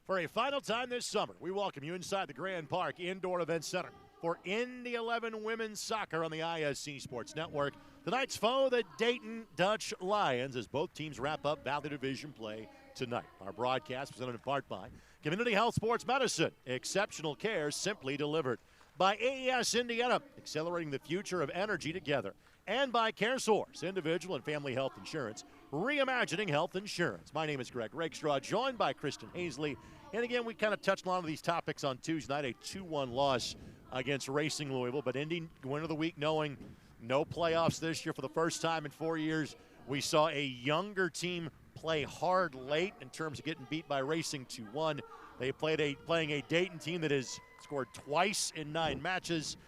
For a final time this summer, we welcome you inside the Grand Park Indoor Event Center for Indy 11 Women's Soccer on the ISC Sports Network. Tonight's foe, the Dayton Dutch Lions, as both teams wrap up Valley Division play tonight. Our broadcast presented in part by Community Health Sports Medicine, exceptional care simply delivered. By AES Indiana, accelerating the future of energy together. And by CareSource, individual and family health insurance, reimagining health insurance. My name is Greg Rakestraw, joined by Kristen Hazley. And again, we kind of touched on a lot of these topics on Tuesday night, a 2-1 loss against Racing Louisville. But Indy, win of the week, knowing no playoffs this year for the first time in 4 years. We saw a younger team play hard late in terms of getting beat by Racing 2-1. They playing a Dayton team that has scored twice in 9 matches.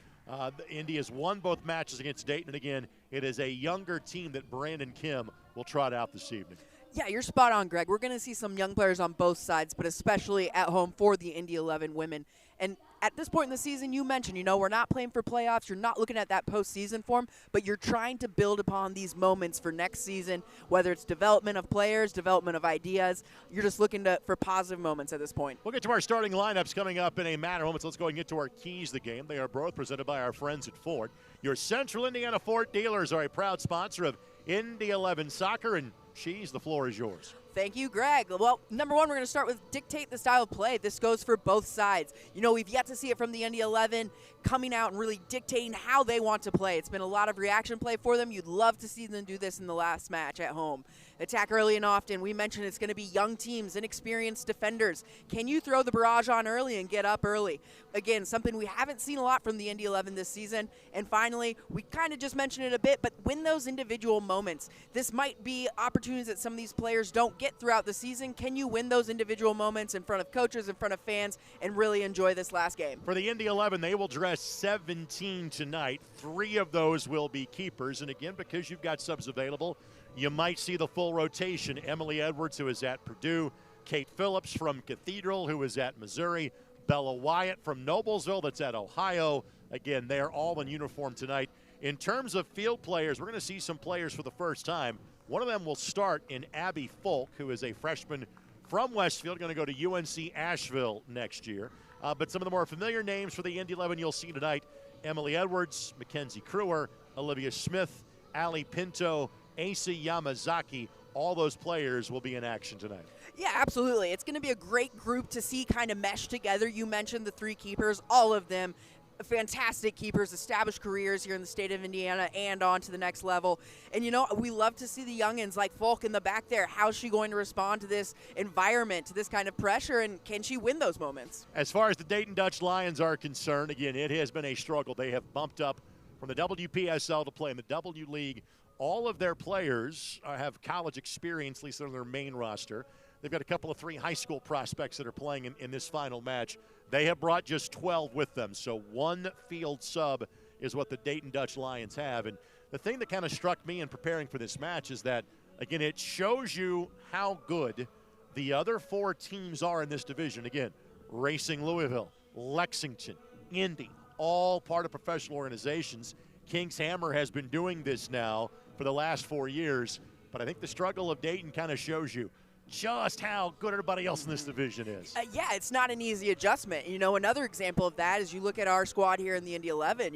Indy has won both matches against Dayton. And again, it is a younger team that Brandon Kim will trot out this evening. Yeah, you're spot on, Greg. We're going to see some young players on both sides, but especially at home for the Indy 11 women. And at this point in the season, you mentioned, we're not playing for playoffs. You're not looking at that postseason form, but you're trying to build upon these moments for next season, whether it's development of players, development of ideas. You're just looking for positive moments at this point. We'll get to our starting lineups coming up in a matter of moments. Let's go and get to our keys of the game. They are both presented by our friends at Ford. Your Central Indiana Ford dealers are a proud sponsor of Indy 11 Soccer, and Cheese, the floor is yours. Thank you, Greg. Well, number one, we're going to start with dictate the style of play. This goes for both sides. We've yet to see it from the Indy 11 coming out and really dictating how they want to play. It's been a lot of reaction play for them. You'd love to see them do this in the last match at home. Attack early and often. We mentioned it's going to be young teams, inexperienced defenders. Can you throw the barrage on early and get up early? Again, something we haven't seen a lot from the Indy 11 this season. And finally, we kind of just mentioned it a bit, but win those individual moments. This might be opportunities that some of these players don't get throughout the season. Can you win those individual moments in front of coaches, in front of fans, and really enjoy this last game? For the Indy 11, they will dress 17 tonight. 3 of those will be keepers. And again, because you've got subs available, you might see the full rotation. Emily Edwards, who is at Purdue, Kate Phillips from Cathedral, who is at Missouri, Bella Wyatt from Noblesville, that's at Ohio. Again, they're all in uniform tonight. In terms of field players, we're going to see some players for the first time. One of them will start in Abby Folk, who is a freshman from Westfield, going to go to UNC Asheville next year. But some of the more familiar names for the Indy 11 you'll see tonight: Emily Edwards, Mackenzie Crewer, Olivia Smith, Allie Pinto, Asa Yamazaki. All those players will be in action tonight. Yeah, absolutely. It's going to be a great group to see kind of mesh together. You mentioned the 3 keepers, all of them fantastic keepers, established careers here in the state of Indiana and on to the next level. And, we love to see the youngins like Folk in the back there. How's she going to respond to this environment, to this kind of pressure, and can she win those moments? As far as the Dayton Dutch Lions are concerned, again, it has been a struggle. They have bumped up from the WPSL to play in the W League. All of their players have college experience, at least on their main roster. They've got a couple of 3 high school prospects that are playing in this final match. They have brought just 12 with them, so 1 field sub is what the Dayton Dutch Lions have. And the thing that kind of struck me in preparing for this match is that, again, it shows you how good the other 4 teams are in this division. Again, Racing Louisville, Lexington, Indy, all part of professional organizations. King's Hammer has been doing this now for the last 4 years, but I think the struggle of Dayton kind of shows you just how good everybody else in this division is. Yeah, it's not an easy adjustment. Another example of that is you look at our squad here in the Indy 11,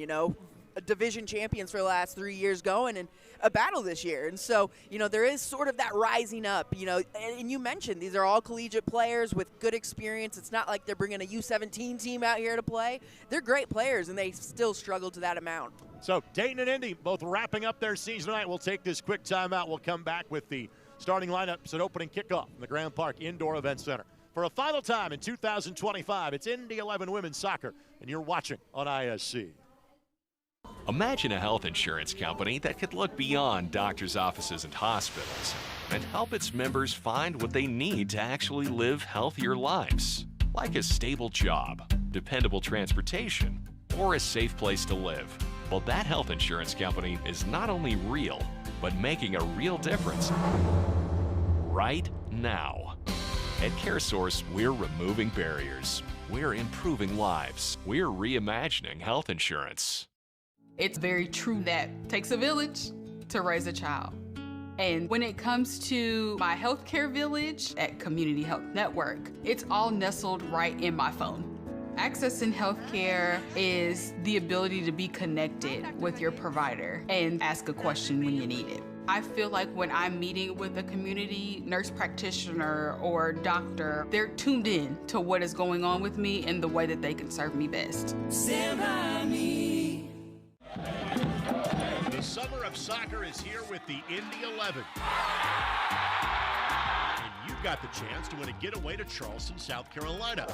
division champions for the last 3 years going and a battle this year. And so, there is sort of that rising up, and you mentioned these are all collegiate players with good experience. It's not like they're bringing a U17 team out here to play. They're great players, and they still struggle to that amount. So Dayton and Indy both wrapping up their season tonight. We'll take this quick timeout. We'll come back with the starting lineups at opening kickoff in the Grand Park Indoor Event Center. For a final time in 2025, it's Indy 11 Women's Soccer, and you're watching on ISC. Imagine a health insurance company that could look beyond doctors' offices and hospitals and help its members find what they need to actually live healthier lives, like a stable job, dependable transportation, or a safe place to live. Well, that health insurance company is not only real, but making a real difference right now. At CareSource, we're removing barriers. We're improving lives. We're reimagining health insurance. It's very true that it takes a village to raise a child. And when it comes to my healthcare village at Community Health Network, it's all nestled right in my phone. Accessing healthcare is the ability to be connected with your provider and ask a question when you need it. I feel like when I'm meeting with a community nurse practitioner or doctor, they're tuned in to what is going on with me and the way that they can serve me best. The summer of soccer is here with the Indy 11. And you've got the chance to win a getaway to Charleston, South Carolina.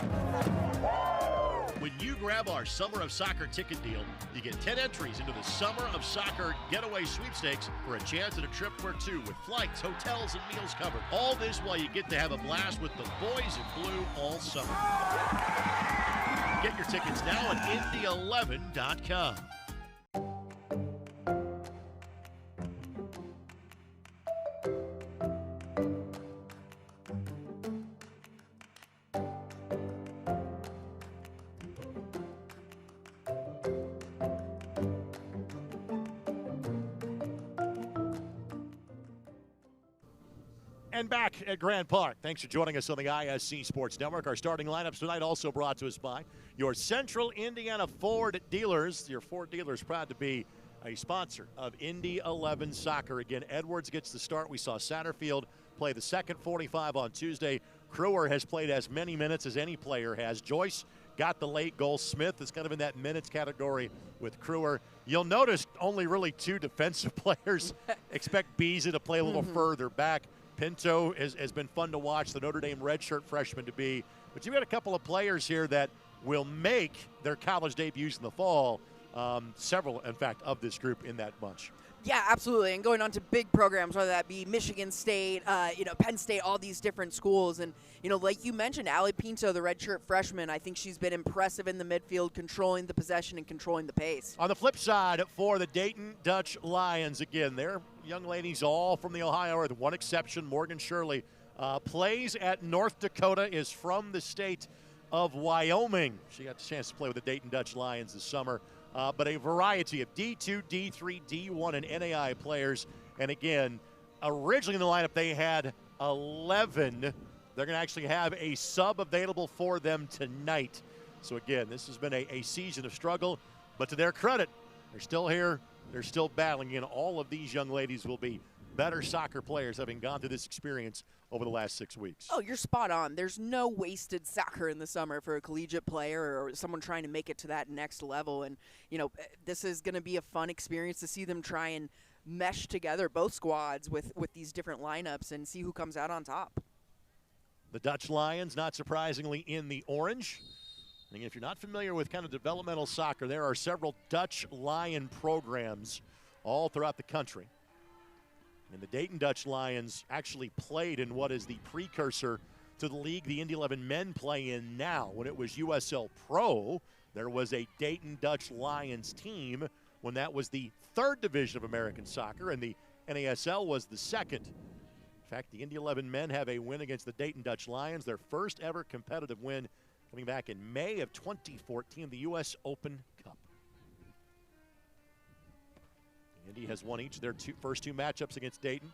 When you grab our Summer of Soccer ticket deal, you get 10 entries into the Summer of Soccer Getaway Sweepstakes for a chance at a trip for two with flights, hotels, and meals covered. All this while you get to have a blast with the boys in blue all summer. Get your tickets now at Indy11.com. And back at Grand Park. Thanks for joining us on the ISC Sports Network. Our starting lineups tonight also brought to us by your Central Indiana Ford dealers. Your Ford dealers proud to be a sponsor of Indy 11 Soccer. Again, Edwards gets the start. We saw Satterfield play the second 45 on Tuesday. Kruer has played as many minutes as any player has. Joyce got the late goal. Smith is kind of in that minutes category with Kruer. You'll notice only really two defensive players. Expect Beasley to play a little further back. Pinto has been fun to watch, the Notre Dame redshirt freshman to be. But you've got a couple of players here that will make their college debuts in the fall. Several, in fact, of this group in that bunch. Yeah, absolutely. And going on to big programs, whether that be Michigan State, Penn State, all these different schools. And, like you mentioned, Allie Pinto, the redshirt freshman, I think she's been impressive in the midfield, controlling the possession and controlling the pace. On the flip side, for the Dayton Dutch Lions, again, they're young ladies all from the Ohio, with one exception, Morgan Shirley. Plays at North Dakota, is from the state of Wyoming. She got the chance to play with the Dayton Dutch Lions this summer. But a variety of D2, D3, D1, and NAI players. And again, originally in the lineup they had 11. They're going to actually have a sub available for them tonight. So again, this has been a season of struggle. But to their credit, they're still here. They're still battling. And all of these young ladies will be better soccer players having gone through this experience over the last 6 weeks. Oh, you're spot on. There's no wasted soccer in the summer for a collegiate player or someone trying to make it to that next level. And, this is going to be a fun experience to see them try and mesh together both squads with these different lineups and see who comes out on top. The Dutch Lions, not surprisingly, in the orange. And if you're not familiar with kind of developmental soccer, there are several Dutch Lion programs all throughout the country. And the Dayton Dutch Lions actually played in what is the precursor to the league the Indy 11 men play in now. When it was USL Pro, there was a Dayton Dutch Lions team when that was the third division of American soccer, and the NASL was the second. In fact, the Indy 11 men have a win against the Dayton Dutch Lions, their first ever competitive win coming back in May of 2014, the U.S. Open Cup. Indy has won each of their first two matchups against Dayton.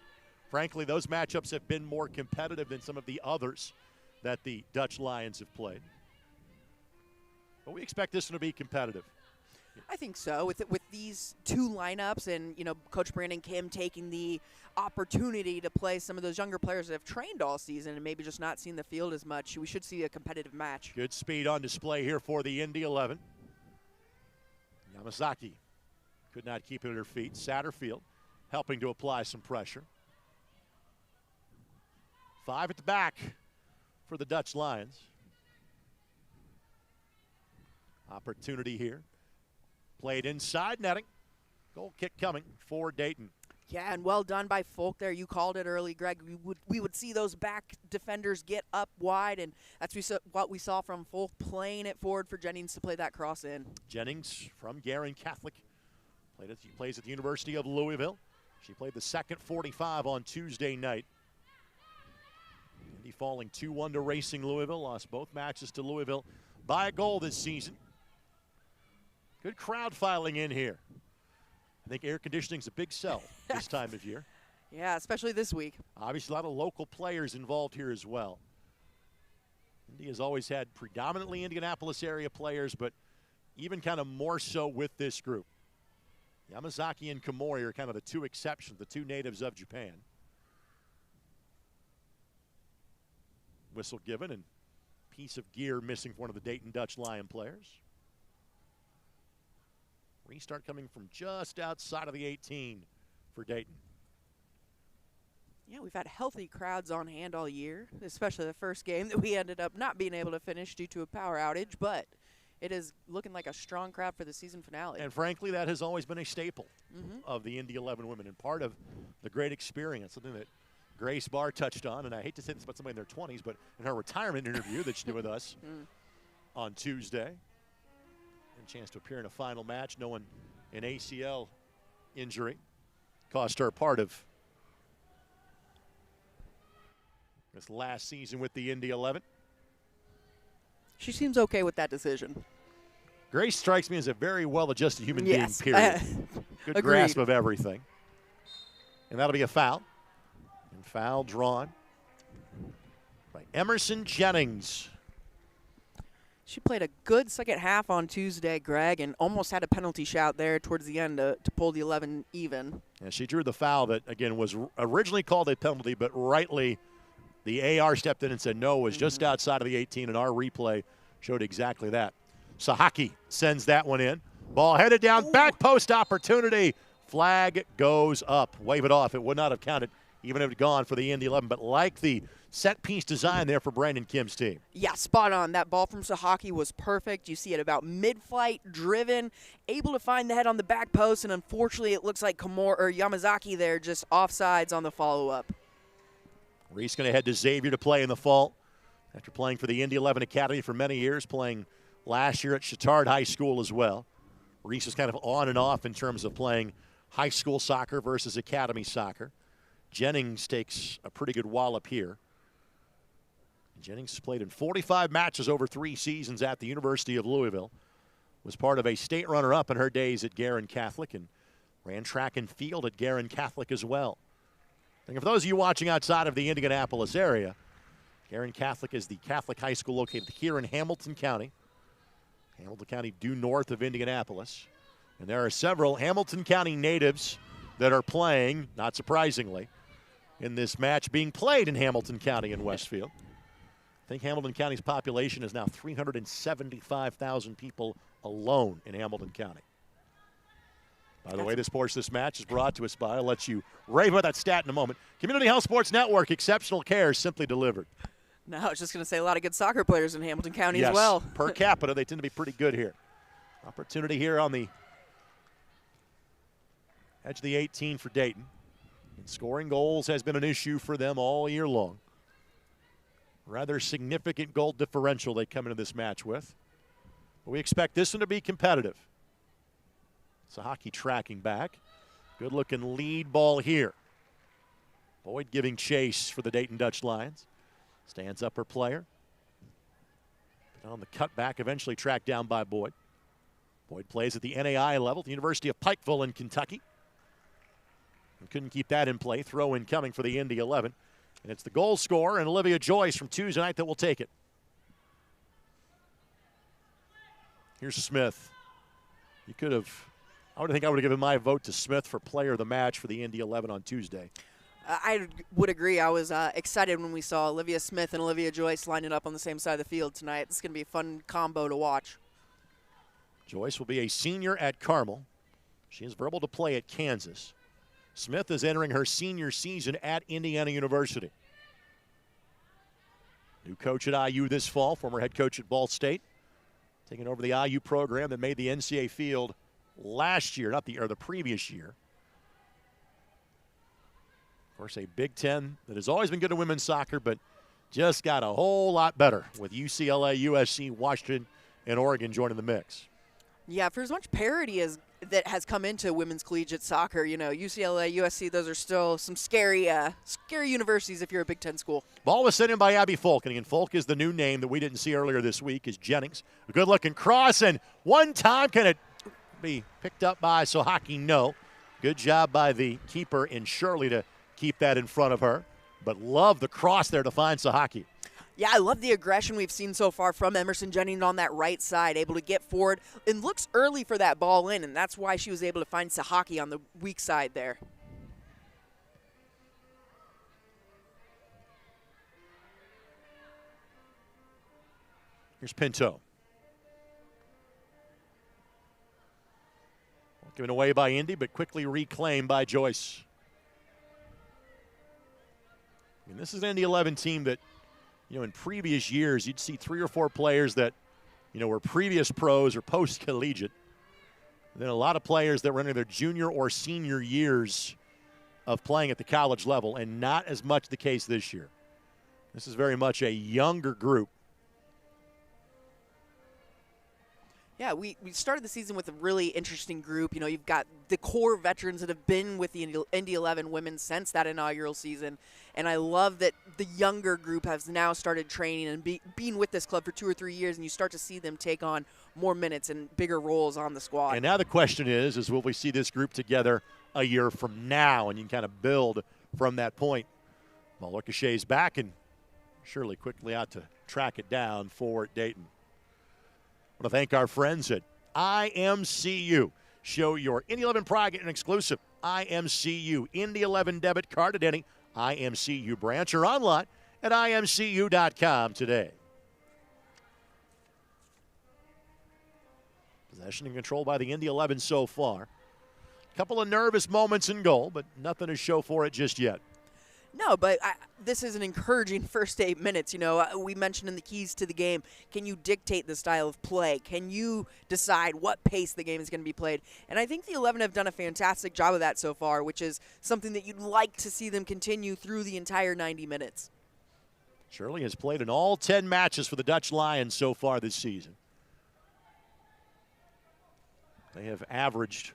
Frankly, those matchups have been more competitive than some of the others that the Dutch Lions have played. But we expect this one to be competitive. I think so. With these two lineups and, Coach Brandon Kim taking the opportunity to play some of those younger players that have trained all season and maybe just not seen the field as much, we should see a competitive match. Good speed on display here for the Indy 11. Yamazaki could not keep it at her feet. Satterfield helping to apply some pressure. 5 at the back for the Dutch Lions. Opportunity here. Played inside netting. Goal kick coming for Dayton. Yeah, and well done by Folk there. You called it early, Greg. We would see those back defenders get up wide, and that's what we saw from Folk, playing it forward for Jennings to play that cross in. Jennings from Garin Catholic. She plays at the University of Louisville. She played the second 45 on Tuesday night. Indy falling 2-1 to Racing Louisville. Lost both matches to Louisville by a goal this season. Good crowd filing in here. I think air conditioning is a big sell this time of year. Yeah, especially this week. Obviously, a lot of local players involved here as well. Indy has always had predominantly Indianapolis area players, but even kind of more so with this group. Yamazaki and Komori are kind of the two exceptions, the two natives of Japan. Whistle given and piece of gear missing for one of the Dayton Dutch Lion players. Restart coming from just outside of the 18 for Dayton. Yeah, we've had healthy crowds on hand all year, especially the first game that we ended up not being able to finish due to a power outage, but it is looking like a strong crowd for the season finale. And frankly, that has always been a staple of the Indy 11 women and part of the great experience, something that Grace Barr touched on, and I hate to say this about somebody in their 20s, but in her retirement interview that she did with us on Tuesday, and a chance to appear in a final match, knowing an ACL injury cost her part of this last season with the Indy 11. She seems okay with that decision. Grace strikes me as a very well-adjusted human being, Yes. period. Good Agreed. grasp of everything. And that'll be a foul. And foul drawn by Emerson Jennings. She played a good second half on Tuesday, Greg, and almost had a penalty shot there towards the end to pull the 11 even. And she drew the foul that, again, was originally called a penalty, but rightly the AR stepped in and said no, was just outside of the 18, and our replay showed exactly that. Sahaki sends that one in. Ball headed down, back post opportunity. Flag goes up. Wave it off. It would not have counted even if it had gone for the Indy 11, but like the set-piece design there for Brandon Kim's team. Yeah, spot on. That ball from Sahaki was perfect. You see it about mid-flight, driven, able to find the head on the back post, and unfortunately it looks like Yamazaki there just offsides on the follow-up. Reese going to head to Xavier to play in the fall after playing for the Indy 11 Academy for many years, playing last year at Chittard High School as well. Reese is kind of on and off in terms of playing high school soccer versus academy soccer. Jennings takes a pretty good wallop here. Jennings has played in 45 matches over 3 seasons at the University of Louisville. Was part of a state runner-up in her days at Guerin Catholic and ran track and field at Guerin Catholic as well. And for those of you watching outside of the Indianapolis area, Guerin Catholic is the Catholic high school located here in Hamilton County. Hamilton County due north of Indianapolis. And there are several Hamilton County natives that are playing, not surprisingly, in this match being played in Hamilton County in Westfield. I think Hamilton County's population is now 375,000 people alone in Hamilton County. By the way, this match is brought to us by, I'll let you rave about that stat in a moment, Community Health Sports Network, exceptional care simply delivered. No, I was just going to say a lot of good soccer players in Hamilton County Yes, as well. Per capita, they tend to be pretty good here. Opportunity here on the edge of the 18 for Dayton. And scoring goals has been an issue for them all year long. Rather significant goal differential they come into this match with. But we expect this one to be competitive. Sahaki tracking back. Good looking lead ball here. Boyd giving chase for the Dayton Dutch Lions. Stands up her player. On the cutback, eventually tracked down by Boyd. Boyd plays at the NAI level at the University of Pikeville in Kentucky. And couldn't keep that in play. Throw in coming for the Indy 11. And it's the goal scorer and Olivia Joyce from Tuesday night that will take it. Here's Smith. You could have, I would have given my vote to Smith for player of the match for the Indy 11 on Tuesday. I would agree. I was excited when we saw Olivia Smith and Olivia Joyce lining up on the same side of the field tonight. This is going to be a fun combo to watch. Joyce will be a senior at Carmel. She is verbal to play at Kansas. Smith is entering her senior season at Indiana University. New coach at IU this fall, former head coach at Ball State. Taking over the IU program that made the NCAA field last year, the previous year. Of course, a Big Ten that has always been good at women's soccer, but just got a whole lot better with UCLA, USC, Washington, and Oregon joining the mix. Yeah, for as much parity as that has come into women's collegiate soccer, you know, UCLA, USC, those are still some scary universities if you're a Big Ten school. Ball was sent in by Abby Folk, and again, Folk is the new name that we didn't see earlier this week is Jennings. A good-looking cross, and one time can it be picked up by Sahaki? No. Good job by the keeper in Shirley to keep that in front of her. But love the cross there to find Sahaki. Yeah, I love the aggression we've seen so far from Emerson Jennings on that right side, able to get forward and looks early for that ball in, and that's why she was able to find Sahaki on the weak side there. Here's Pinto. Given away by Indy, but quickly reclaimed by Joyce. And this is an Indy 11 team that, in previous years, you'd see 3 or 4 players that, were previous pros or post-collegiate. Then a lot of players that were in their junior or senior years of playing at the college level, and not as much the case this year. This is very much a younger group. Yeah, we started the season with a really interesting group. You've got the core veterans that have been with the Indy 11 women since that inaugural season. And I love that the younger group has now started training and being with this club for 2 or 3 years, and you start to see them take on more minutes and bigger roles on the squad. And now the question is will we see this group together a year from now? And you can kind of build from that point. Well, Ricochet's back, and Shirley quickly out to track it down for Dayton. I want to thank our friends at IMCU. Show your Indy 11 pride and exclusive IMCU Indy 11 debit card at any IMCU branch or online at imcu.com today. Possession and control by the Indy 11 so far. A couple of nervous moments in goal, but nothing to show for it just yet. No, but this is an encouraging first 8 minutes. We mentioned in the keys to the game, can you dictate the style of play? Can you decide what pace the game is going to be played? And I think the 11 have done a fantastic job of that so far, which is something that you'd like to see them continue through the entire 90 minutes. Shirley has played in all 10 matches for the Dutch Lions so far this season. They have averaged,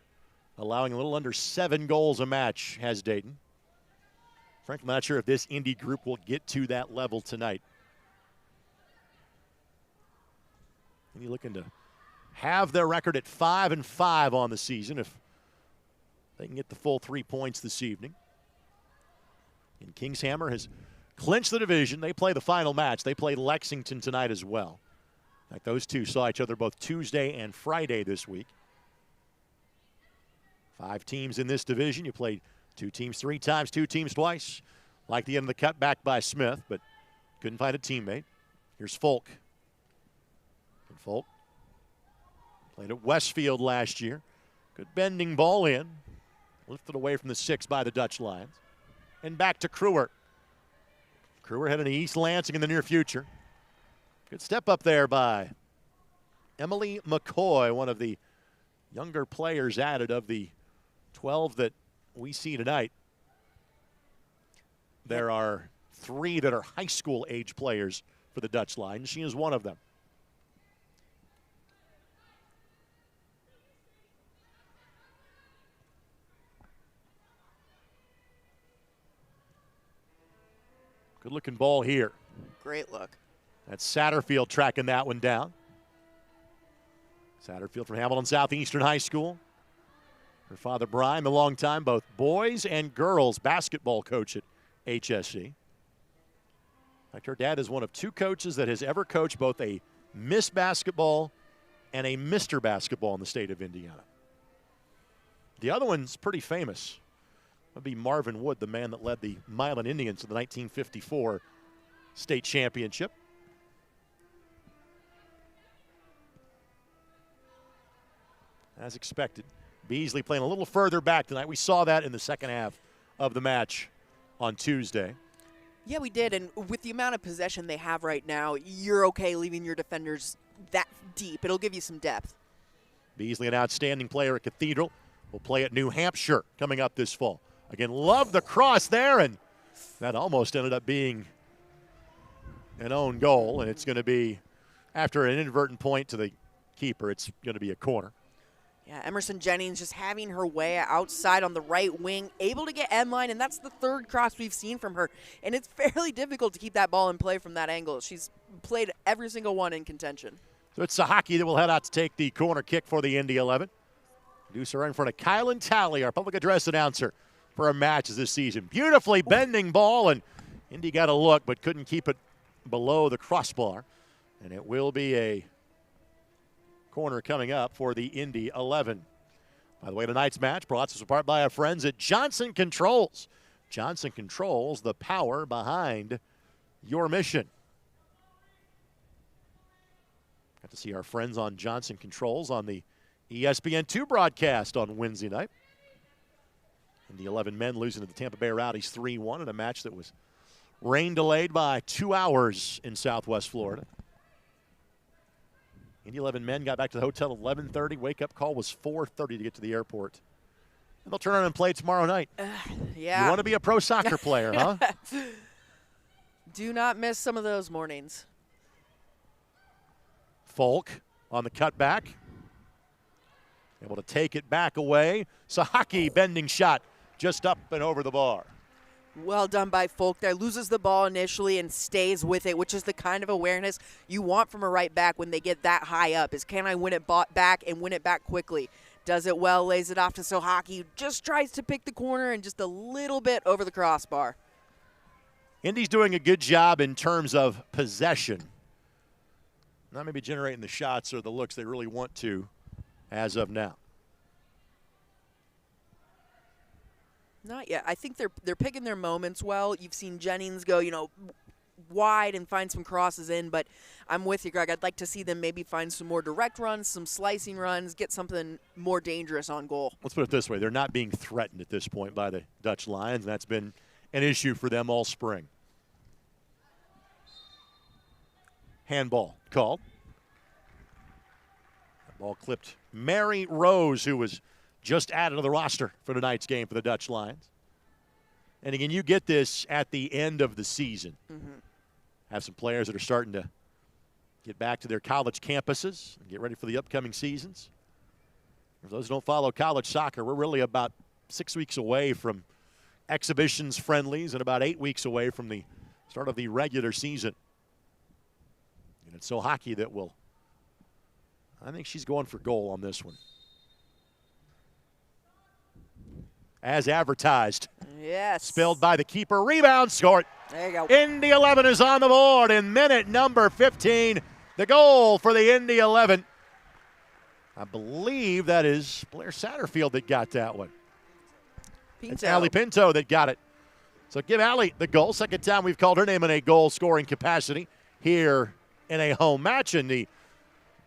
allowing a little under 7 goals a match, has Dayton. Frankly, I'm not sure if this Indy group will get to that level tonight. Indy looking to have their record at 5-5 on the season if they can get the full 3 points this evening. And Kingshammer has clinched the division. They play the final match. They play Lexington tonight as well. In fact, those two saw each other both Tuesday and Friday this week. 5 teams in this division. You played 2 teams 3 times, 2 teams twice. Like the end of the cutback by Smith, but couldn't find a teammate. Here's Folk. And Folk played at Westfield last year. Good bending ball in. Lifted away from the 6 by the Dutch Lions. And back to Kruer. Kruer heading to East Lansing in the near future. Good step up there by Emily McCoy, one of the younger players added of the 12 that we see tonight. There are 3 that are high school age players for the Dutch Lions. She is one of them. Good looking ball here. Great look. That's Satterfield tracking that one down. Satterfield from Hamilton Southeastern High School. Her father, Brian, a long time, both boys and girls basketball coach at HSC. In fact, her dad is one of 2 coaches that has ever coached both a Miss Basketball and a Mr. Basketball in the state of Indiana. The other one's pretty famous. That would be Marvin Wood, the man that led the Milan Indians to the 1954 state championship. As expected, Beasley playing a little further back tonight. We saw that in the second half of the match on Tuesday. Yeah, we did, and with the amount of possession they have right now, you're okay leaving your defenders that deep. It'll give you some depth. Beasley, an outstanding player at Cathedral, will play at New Hampshire coming up this fall. Again, love the cross there, and that almost ended up being an own goal, and it's going to be, after an inadvertent point to the keeper, it's going to be a corner. Yeah, Emerson Jennings just having her way outside on the right wing, able to get end line, and that's the 3rd cross we've seen from her. And it's fairly difficult to keep that ball in play from that angle. She's played every single one in contention. So it's Sahaki that will head out to take the corner kick for the Indy 11. Producer in front of Kylan Talley, our public address announcer for a match this season. Beautifully bending ball, and Indy got a look but couldn't keep it below the crossbar. And it will be a corner coming up for the Indy 11. By the way, tonight's match brought to us apart by our friends at Johnson Controls. Johnson Controls, the power behind your mission. Got to see our friends on Johnson Controls on the ESPN2 broadcast on Wednesday night. And the 11 men losing to the Tampa Bay Rowdies 3-1 in a match that was rain delayed by 2 hours in Southwest Florida. Indy 11 men got back to the hotel at 11:30. Wake-up call was 4:30 to get to the airport. And they'll turn around and play tomorrow night. Yeah. You want to be a pro soccer player, huh? Do not miss some of those mornings. Folk on the cutback. Able to take it back away. Sahaki bending shot just up and over the bar. Well done by Folk there. Loses the ball initially and stays with it, which is the kind of awareness you want from a right back when they get that high up, is can I win it back and win it back quickly. Does it well, lays it off to Sohaki, just tries to pick the corner and just a little bit over the crossbar. Indy's doing a good job in terms of possession. Not maybe generating the shots or the looks they really want to as of now. Not yet. I think they're picking their moments well. You've seen Jennings go, wide and find some crosses in, but I'm with you, Greg. I'd like to see them maybe find some more direct runs, some slicing runs, get something more dangerous on goal. Let's put it this way. They're not being threatened at this point by the Dutch Lions, and that's been an issue for them all spring. Handball called. The ball clipped Mary Rose, who was just added to the roster for tonight's game for the Dutch Lions. And again, you get this at the end of the season. Mm-hmm. Have some players that are starting to get back to their college campuses and get ready for the upcoming seasons. For those who don't follow college soccer, we're really about 6 weeks away from exhibitions, friendlies, and about 8 weeks away from the start of the regular season. And it's Sohaki that will, I think she's going for goal on this one. As advertised. Yes. Spilled by the keeper. Rebound, scored. There you go. Indy 11 is on the board in minute number 15. The goal for the Indy 11. I believe that is Blair Satterfield that got that one. It's Allie Pinto that got it. So give Allie the goal. Second time we've called her name in a goal-scoring capacity here in a home match. And the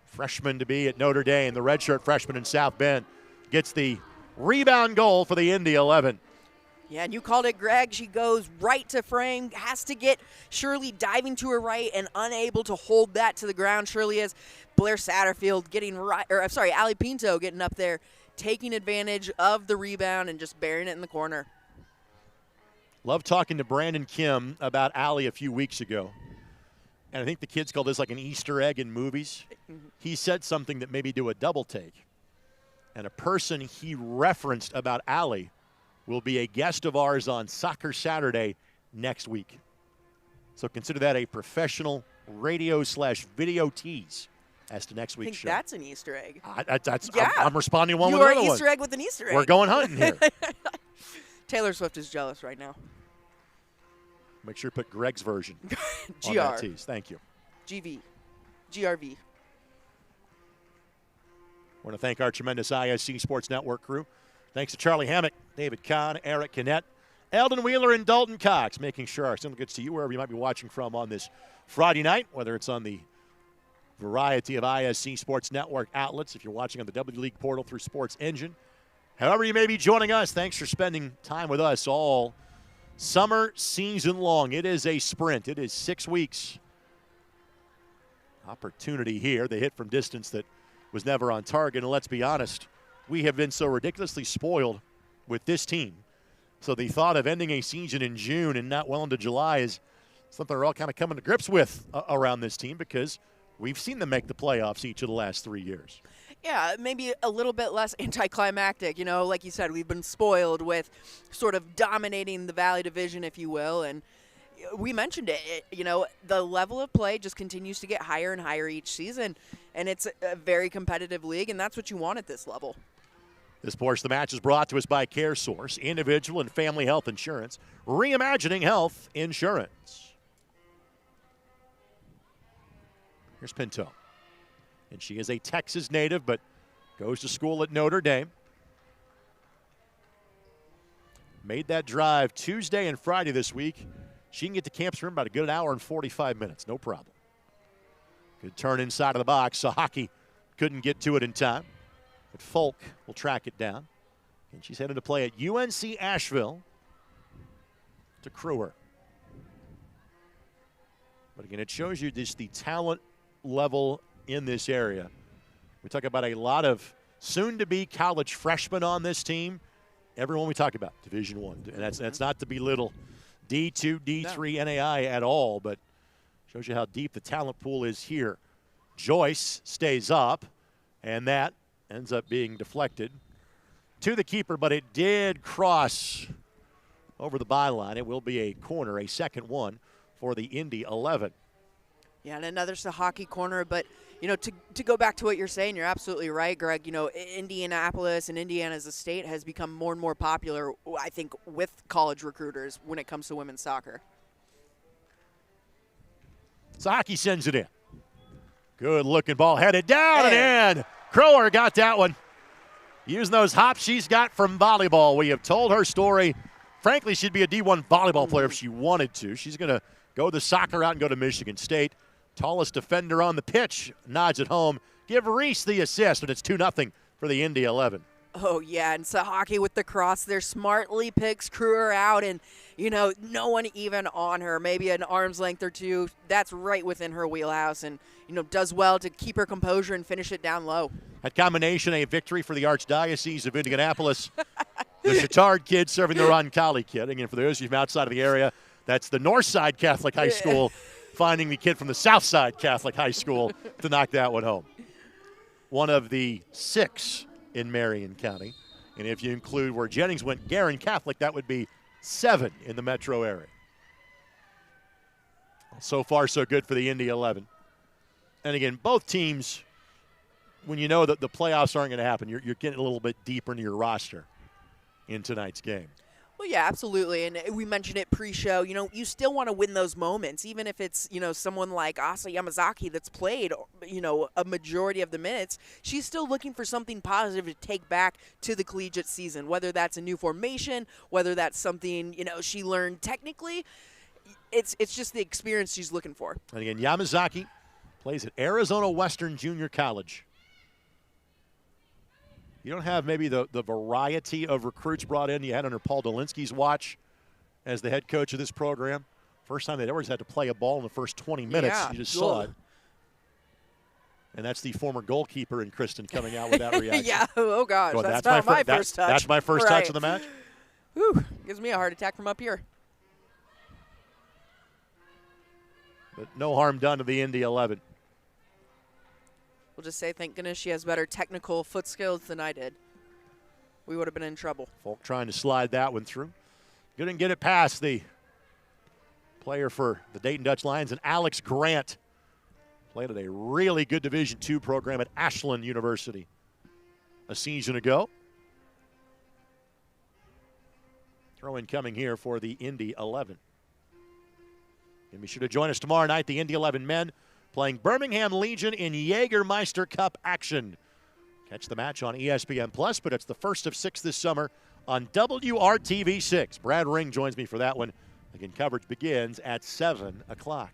freshman to be at Notre Dame, the redshirt freshman in South Bend, gets the rebound goal for the Indy 11. Yeah, and you called it, Greg. She goes right to frame, has to get Shirley diving to her right and unable to hold that to the ground. Shirley is Blair Satterfield getting right, or I'm sorry, Allie Pinto getting up there, taking advantage of the rebound and just burying it in the corner. Love talking to Brandon Kim about Allie a few weeks ago. And I think the kids call this like an Easter egg in movies. He said something that made me do a double take. And a person he referenced about Allie will be a guest of ours on Soccer Saturday next week. So consider that a professional radio/video tease as to next week's show. I think that's an Easter egg. Yeah. I'm responding to one you with another are one. Easter egg with an Easter egg. We're going hunting here. Taylor Swift is jealous right now. Make sure you put Greg's version on GR. that tease. Thank you. GV. GRV. I want to thank our tremendous ISC Sports Network crew. Thanks to Charlie Hammock, David Kahn, Eric Kinnett, Eldon Wheeler, and Dalton Cox, making sure our signal gets to you wherever you might be watching from on this Friday night, whether it's on the variety of ISC Sports Network outlets, if you're watching on the W League portal through Sports Engine. However you may be joining us, thanks for spending time with us all summer season long. It is a sprint. It is 6 weeks. Opportunity here. They hit from distance that was never on target. And let's be honest, we have been so ridiculously spoiled with this team. So the thought of ending a season in June and not well into July is something we're all kind of coming to grips with around this team, because we've seen them make the playoffs each of the last 3 years. Yeah, maybe a little bit less anticlimactic. Like you said, we've been spoiled with sort of dominating the Valley Division, if you will. And we mentioned it, the level of play just continues to get higher and higher each season. And it's a very competitive league, and that's what you want at this level. This portion of the match is brought to us by CareSource, individual and family health insurance, reimagining health insurance. Here's Pinto. And she is a Texas native, but goes to school at Notre Dame. Made that drive Tuesday and Friday this week. She can get to Camp's Room about a good hour and 45 minutes, no problem. Good turn inside of the box. Sahaki couldn't get to it in time. But Folk will track it down. And she's headed to play at UNC Asheville to Crewer. But again, it shows you just the talent level in this area. We talk about a lot of soon-to-be college freshmen on this team. Everyone we talk about, Division I. And that's not to belittle D2, D3, NAI at all, but shows you how deep the talent pool is here. Joyce stays up, and that ends up being deflected to the keeper, but it did cross over the byline. It will be a corner, a second one for the Indy 11. Yeah, and another Sahaki corner, but, you know, to go back to what you're saying, you're absolutely right, Greg. You know, Indianapolis and Indiana as a state has become more and more popular, I think, with college recruiters when it comes to women's soccer. Sahaki sends it in. Good looking ball, headed down and in. Crower got that one. Using those hops she's got from volleyball. We have told her story. Frankly, she'd be a D1 volleyball player if she wanted to. She's going to go the soccer route and go to Michigan State. Tallest defender on the pitch nods it home. Give Reese the assist, and it's 2-0 for the Indy 11. Oh, yeah, and Sahaki with the cross there smartly picks Crewer out, and, you know, no one even on her, maybe an arm's length or two. That's right within her wheelhouse, and, you know, does well to keep her composure and finish it down low. That combination, a victory for the Archdiocese of Indianapolis. The Chittard kid serving the Roncalli kid. Again, for those of you from outside of the area, that's the Northside Catholic High School finding the kid from the Southside Catholic High School to knock that one home. One of the 6 in Marion County. And if you include where Jennings went, Garin Catholic, that would be 7 in the metro area. So far, so good for the Indy 11. And again, both teams, when you know that the playoffs aren't going to happen, you're getting a little bit deeper into your roster in tonight's game. Well, yeah, absolutely. And we mentioned it pre-show. You know, you still want to win those moments, even if it's, you know, someone like Asa Yamazaki that's played, you know, a majority of the minutes. She's still looking for something positive to take back to the collegiate season, whether that's a new formation, whether that's something, you know, she learned technically. It's just the experience she's looking for. And again, Yamazaki plays at Arizona Western Junior College. You don't have maybe the variety of recruits brought in you had under Paul Dolinsky's watch as the head coach of this program. First time they'd ever had to play a ball in the first 20 minutes. Yeah, you just saw it. And that's the former goalkeeper in Kristen coming out with that reaction. Yeah, oh gosh, Well, that's not my first touch. That's my first touch of the match? Whew, gives me a heart attack from up here. But no harm done to the Indy 11. We'll just say thank goodness she has better technical foot skills than I did. We would have been in trouble. Folk trying to slide that one through. Couldn't get it past the player for the Dayton Dutch Lions, and Alex Grant played at a really good Division II program at Ashland University a season ago. Throw-in coming here for the Indy 11. And be sure to join us tomorrow night, the Indy 11 men playing Birmingham Legion in Jägermeister Cup action. Catch the match on ESPN+, but it's the first of 6 this summer on WRTV6. Brad Ring joins me for that one. Again, coverage begins at 7 o'clock.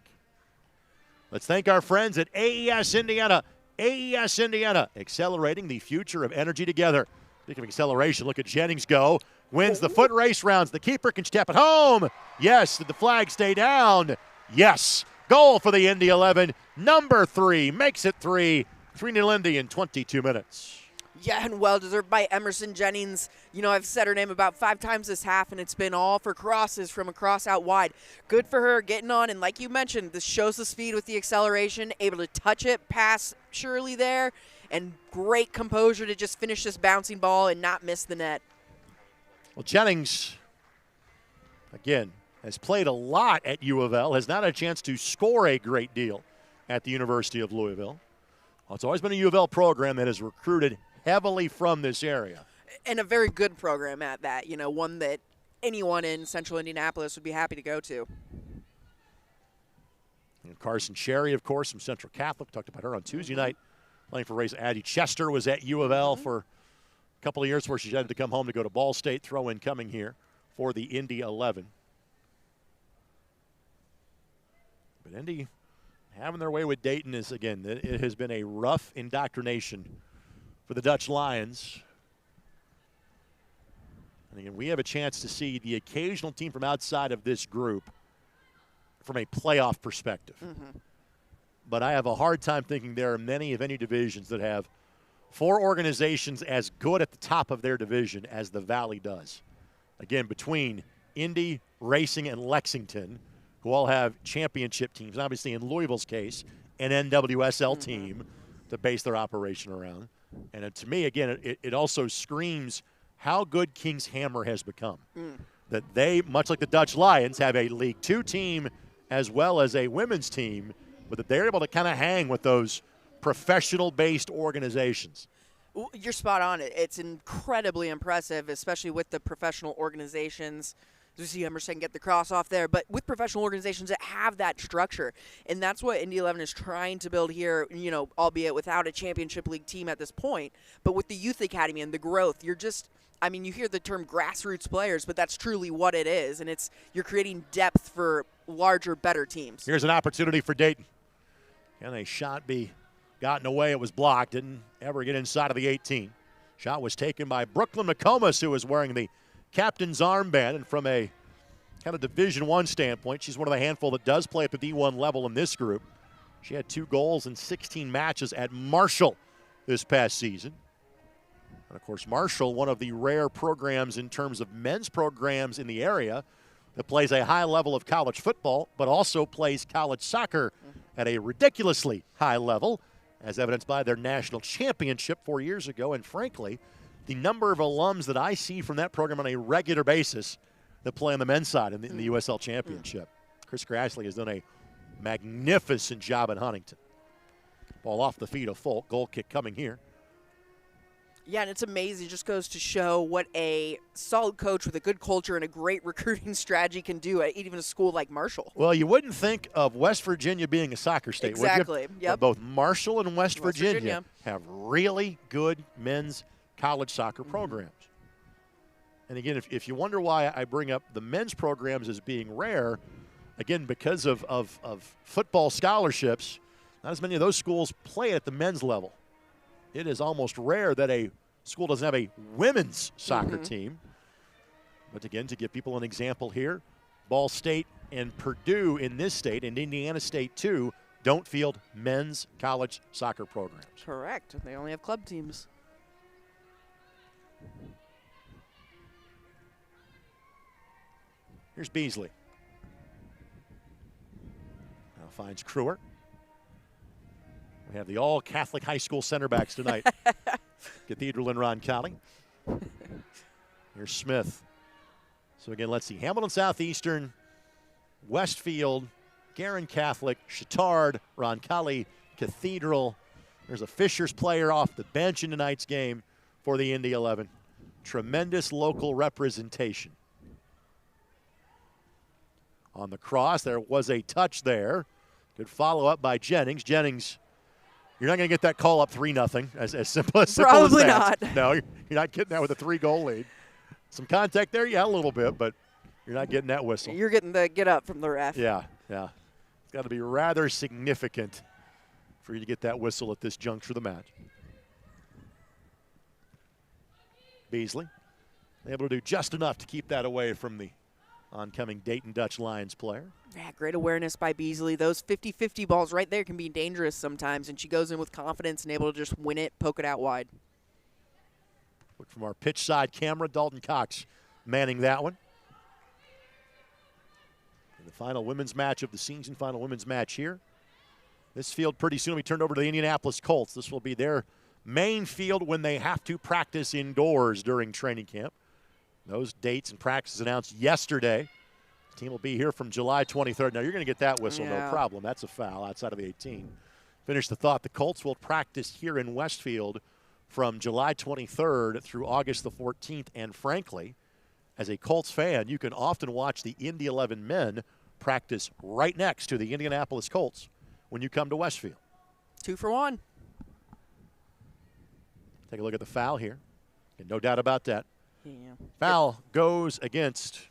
Let's thank our friends at AES Indiana. AES Indiana, accelerating the future of energy together. Speaking of acceleration, look at Jennings go. Wins the foot race rounds. The keeper can step it home. Yes. Did the flag stay down? Yes. Goal for the Indy 11. Number 3 makes it 3. 3-0 Indy in 22 minutes. Yeah, and well-deserved by Emerson Jennings. You know, I've said her name about 5 times this half, and it's been all for crosses from across out wide. Good for her getting on, and like you mentioned, this shows the speed with the acceleration, able to touch it, pass Shirley there, and great composure to just finish this bouncing ball and not miss the net. Well, Jennings, again, has played a lot at U of L, has not had a chance to score a great deal at the University of Louisville. Well, it's always been a U of L program that has recruited heavily from this area. And a very good program at that, one that anyone in central Indianapolis would be happy to go to. And Carson Cherry, of course, from Central Catholic. Talked about her on Tuesday night, playing for Rays. Addie Chester was at U of L for a couple of years before she had to come home to go to Ball State. Throw-in coming here for the Indy 11. But Indy having their way with Dayton is, again, it has been a rough indoctrination for the Dutch Lions. And again, we have a chance to see the occasional team from outside of this group from a playoff perspective. But I have a hard time thinking there are many, if any, divisions that have 4 organizations as good at the top of their division as the Valley does. Again, between Indy, Racing, and Lexington, who all have championship teams, and obviously in Louisville's case, an NWSL team to base their operation around. And to me, again, it also screams how good King's Hammer has become. That they, much like the Dutch Lions, have a League Two team as well as a women's team, but that they're able to kind of hang with those professional-based organizations. You're spot on. It's incredibly impressive, especially with the professional organizations. You see Emerson get the cross off there, but with professional organizations that have that structure. And that's what Indy 11 is trying to build here, albeit without a championship league team at this point. But with the youth academy and the growth, you hear the term grassroots players, but that's truly what it is. And you're creating depth for larger, better teams. Here's an opportunity for Dayton. Can a shot be gotten away? It was blocked. Didn't ever get inside of the 18. Shot was taken by Brooklyn McComas, who was wearing the captain's armband. And from a kind of Division I standpoint, she's one of the handful that does play at the D1 level in this group. She had 2 goals in 16 matches at Marshall this past season. And, of course, Marshall, one of the rare programs in terms of men's programs in the area that plays a high level of college football, but also plays college soccer at a ridiculously high level, as evidenced by their national championship 4 years ago. And, frankly, the number of alums that I see from that program on a regular basis that play on the men's side in the USL Championship. Chris Grassley has done a magnificent job at Huntington. Ball off the feet of Folk. Goal kick coming here. Yeah, and it's amazing. It just goes to show what a solid coach with a good culture and a great recruiting strategy can do at even a school like Marshall. Well, you wouldn't think of West Virginia being a soccer state, exactly. would you? Yep. But both Marshall and West Virginia have really good men's college soccer programs. And again, if you wonder why I bring up the men's programs as being rare, again, because of football scholarships, not as many of those schools play at the men's level. It is almost rare that a school doesn't have a women's soccer team. But again, to give people an example here, Ball State and Purdue in this state, and Indiana State too, don't field men's college soccer programs. Correct. They only have club teams. Here's Beasley. Now finds Kruer. We have the all-Catholic high school center backs tonight. Cathedral and Roncalli. Here's Smith. So again, let's see. Hamilton Southeastern, Westfield, Garin Catholic, Chittard, Roncalli, Cathedral. There's a Fishers player off the bench in tonight's game for the Indy 11. Tremendous local representation. On the cross, there was a touch there. Good follow-up by Jennings. Jennings, you're not going to get that call up 3-0, as simple as Probably that. not. No, you're not getting that with a 3-goal lead. Some contact there, yeah, a little bit, but you're not getting that whistle. You're getting the get up from the ref. Yeah. It's got to be rather significant for you to get that whistle at this juncture of the match. Beasley able to do just enough to keep that away from the oncoming Dayton Dutch Lions player. Yeah, great awareness by Beasley. Those 50-50 balls right there can be dangerous sometimes, and she goes in with confidence and able to just win it, poke it out wide. Look from our pitch side camera, Dalton Cox manning that one. And the final women's match of the season, final women's match here. This field pretty soon will be turned over to the Indianapolis Colts. This will be their main field when they have to practice indoors during training camp. Those dates and practices announced yesterday. The team will be here from July 23rd. Now, you're going to get that whistle, no problem. That's a foul outside of the 18. Finish the thought. The Colts will practice here in Westfield from July 23rd through August the 14th. And frankly, as a Colts fan, you can often watch the Indy 11 men practice right next to the Indianapolis Colts when you come to Westfield. 2 for 1. Take a look at the foul here. And no doubt about that. Yeah. Foul goes against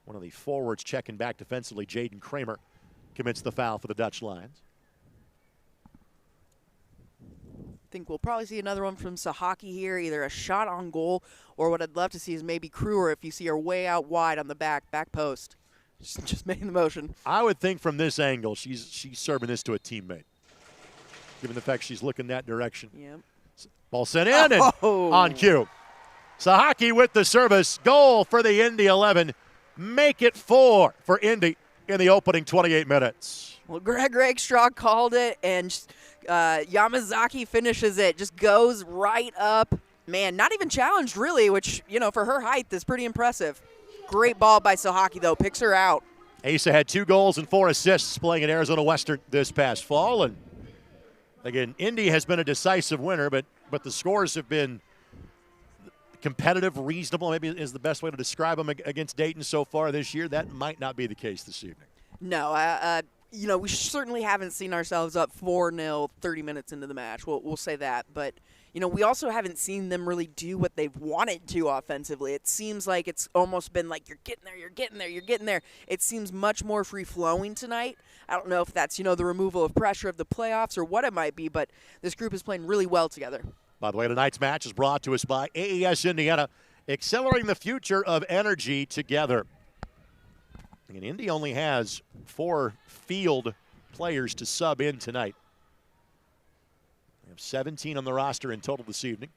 one of the forwards checking back defensively. Jaden Kramer commits the foul for the Dutch Lions. I think we'll probably see another one from Sahaki here, either a shot on goal or what I'd love to see is maybe Kruger if you see her way out wide on the back post. Just making the motion. I would think from this angle she's serving this to a teammate, given the fact she's looking that direction. Yep. Ball sent in and on cue. Sahaki with the service. Goal for the Indy 11. Make it 4 for Indy in the opening 28 minutes. Well, Greg Rakestraw called it, and Yamazaki finishes it. Just goes right up. Man, not even challenged, really, which, for her height is pretty impressive. Great ball by Sahaki, though. Picks her out. Asa had 2 goals and 4 assists playing at Arizona Western this past fall. And, again, Indy has been a decisive winner, but the scores have been competitive, reasonable, maybe is the best way to describe them against Dayton so far this year. That might not be the case this evening. No, we certainly haven't seen ourselves up 4-0 30 minutes into the match. We'll say that. But, we also haven't seen them really do what they've wanted to offensively. It seems like it's almost been like you're getting there, you're getting there, you're getting there. It seems much more free-flowing tonight. I don't know if that's, the removal of pressure of the playoffs or what it might be, but this group is playing really well together. By the way, tonight's match is brought to us by AES Indiana, accelerating the future of energy together. And Indy only has 4 field players to sub in tonight. They have 17 on the roster in total this evening.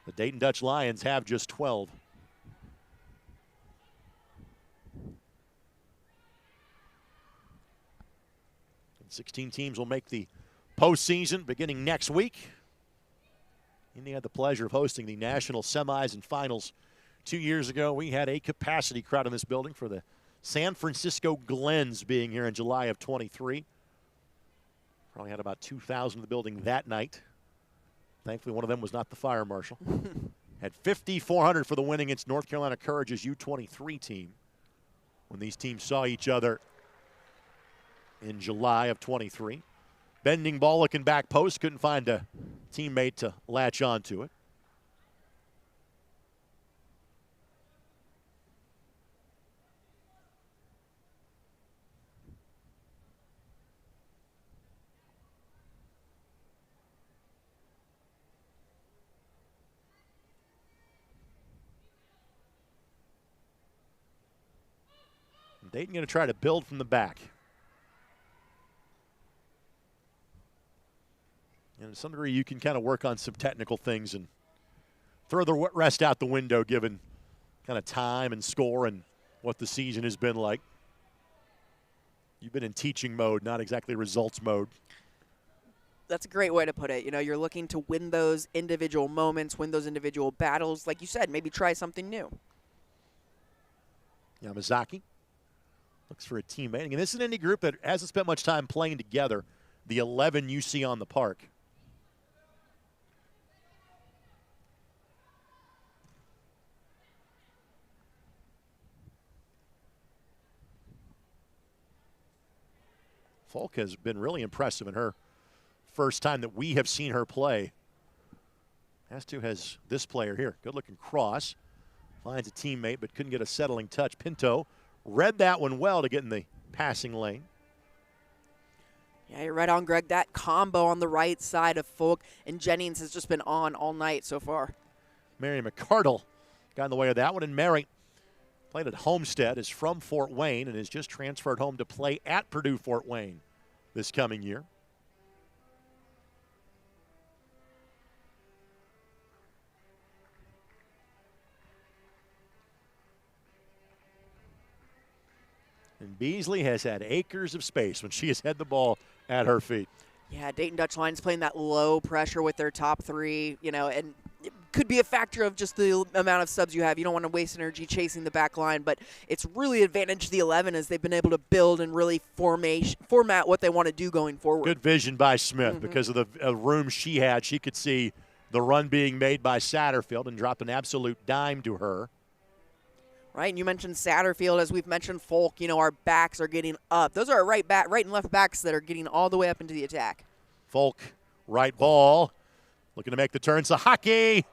The Dayton Dutch Lions have just 12. And 16 teams will make the postseason beginning next week. Indy had the pleasure of hosting the national semis and finals 2 years ago. We had a capacity crowd in this building for the San Francisco Glens being here in July of 23. Probably had about 2,000 in the building that night. Thankfully, one of them was not the fire marshal. Had 5,400 for the win against North Carolina Courage's U23 team when these teams saw each other in July of 23. Bending ball, looking back post, couldn't find a teammate to latch on to it. Dayton going to try to build from the back. And to some degree, you can kind of work on some technical things and throw the rest out the window given kind of time and score and what the season has been like. You've been in teaching mode, not exactly results mode. That's a great way to put it. You're looking to win those individual moments, win those individual battles. Like you said, maybe try something new. Yamazaki looks for a teammate. And this is an Indy group that hasn't spent much time playing together. The 11 you see on the park. Folk has been really impressive in her first time that we have seen her play. As to has this player here. Good-looking cross. Finds a teammate, but couldn't get a settling touch. Pinto read that one well to get in the passing lane. Yeah, you're right on, Greg. That combo on the right side of Folk and Jennings has just been on all night so far. Mary McCardle got in the way of that one, and Mary played at Homestead, is from Fort Wayne, and has just transferred home to play at Purdue Fort Wayne this coming year. And Beasley has had acres of space when she has had the ball at her feet. Yeah, Dayton Dutch Lions playing that low pressure with their top 3, and it could be a factor of just the amount of subs you have. You don't want to waste energy chasing the back line, but it's really advantaged the 11 as they've been able to build and really format what they want to do going forward. Good vision by Smith because of the room she had. She could see the run being made by Satterfield and dropped an absolute dime to her. Right, and you mentioned Satterfield. As we've mentioned, Folk, our backs are getting up. Those are our right and left backs that are getting all the way up into the attack. Folk, right ball, looking to make the turn. Sahaki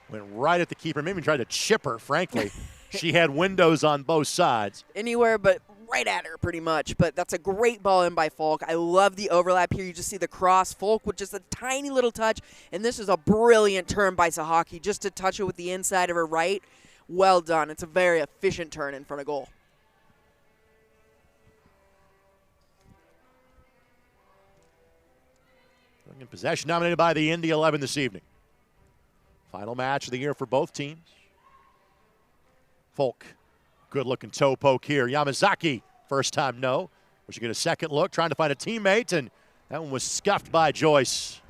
went right at the keeper, maybe tried to chip her, frankly. She had windows on both sides. Anywhere but right at her, pretty much. But that's a great ball in by Folk. I love the overlap here. You just see the cross. Folk with just a tiny little touch. And this is a brilliant turn by Sahaki just to touch it with the inside of her right. Well done. It's a very efficient turn in front of goal. In possession nominated by the Indy 11 this evening. Final match of the year for both teams. Folk, good-looking toe poke here. Yamazaki, first time no. We should get a second look, trying to find a teammate, and that one was scuffed by Joyce.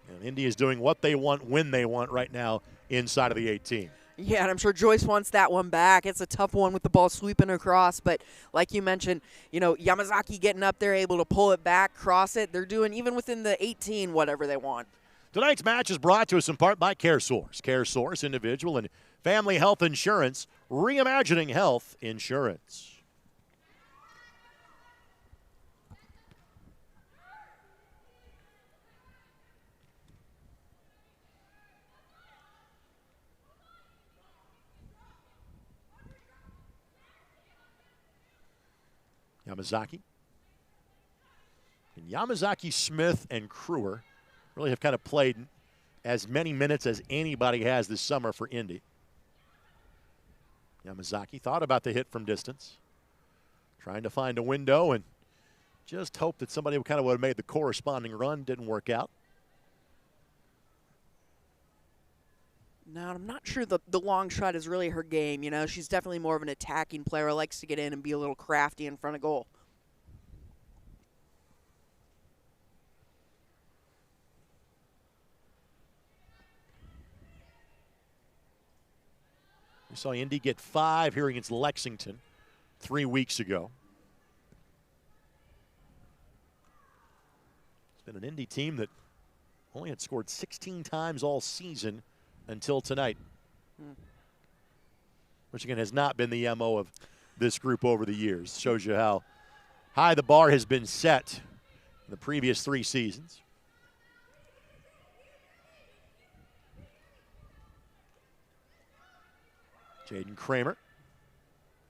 And Indy is doing what they want when they want right now inside of the 18. Yeah, and I'm sure Joyce wants that one back. It's a tough one with the ball sweeping across, but like you mentioned, Yamazaki getting up there, able to pull it back, cross it. They're doing, even within the 18, whatever they want. Tonight's match is brought to us in part by CareSource. CareSource, individual and family health insurance, reimagining health insurance. Yamazaki. And Yamazaki, Smith, and Kruer really have kind of played as many minutes as anybody has this summer for Indy. Yamazaki thought about the hit from distance, trying to find a window and just hope that somebody kind of would have made the corresponding run. Didn't work out. No, I'm not sure the long shot is really her game. She's definitely more of an attacking player, likes to get in and be a little crafty in front of goal. We saw Indy get 5 here against Lexington 3 weeks ago. It's been an Indy team that only had scored 16 times all season until tonight. Which, again, has not been the MO of this group over the years. Shows you how high the bar has been set in the previous 3 seasons. Jaden Kramer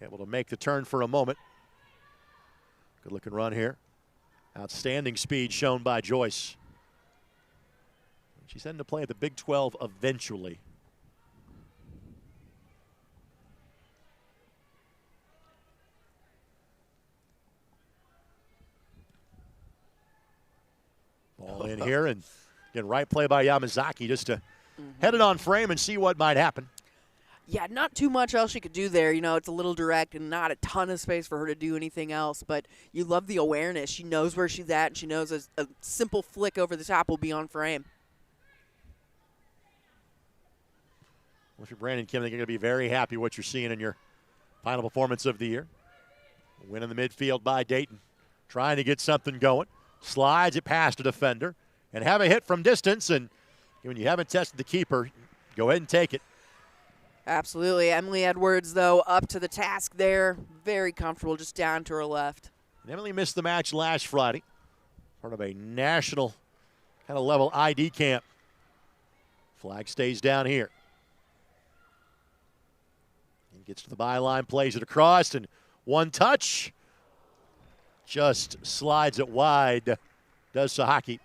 able to make the turn for a moment. Good looking run here. Outstanding speed shown by Joyce. She's heading to play at the Big 12 eventually. Ball in here, and again, right play by Yamazaki just to head it on frame and see what might happen. Yeah, not too much else she could do there. It's a little direct and not a ton of space for her to do anything else. But you love the awareness. She knows where she's at, and she knows a simple flick over the top will be on frame. Well, if you're Brandon Kim, I think you're going to be very happy what you're seeing in your final performance of the year. Win in the midfield by Dayton. Trying to get something going. Slides it past a defender. And have a hit from distance. And when you haven't tested the keeper, go ahead and take it. Absolutely. Emily Edwards, though, up to the task there. Very comfortable, just down to her left. And Emily missed the match last Friday. Part of a national kind of level ID camp. Flag stays down here. And gets to the byline, plays it across, and one touch. Just slides it wide, does Sahaki.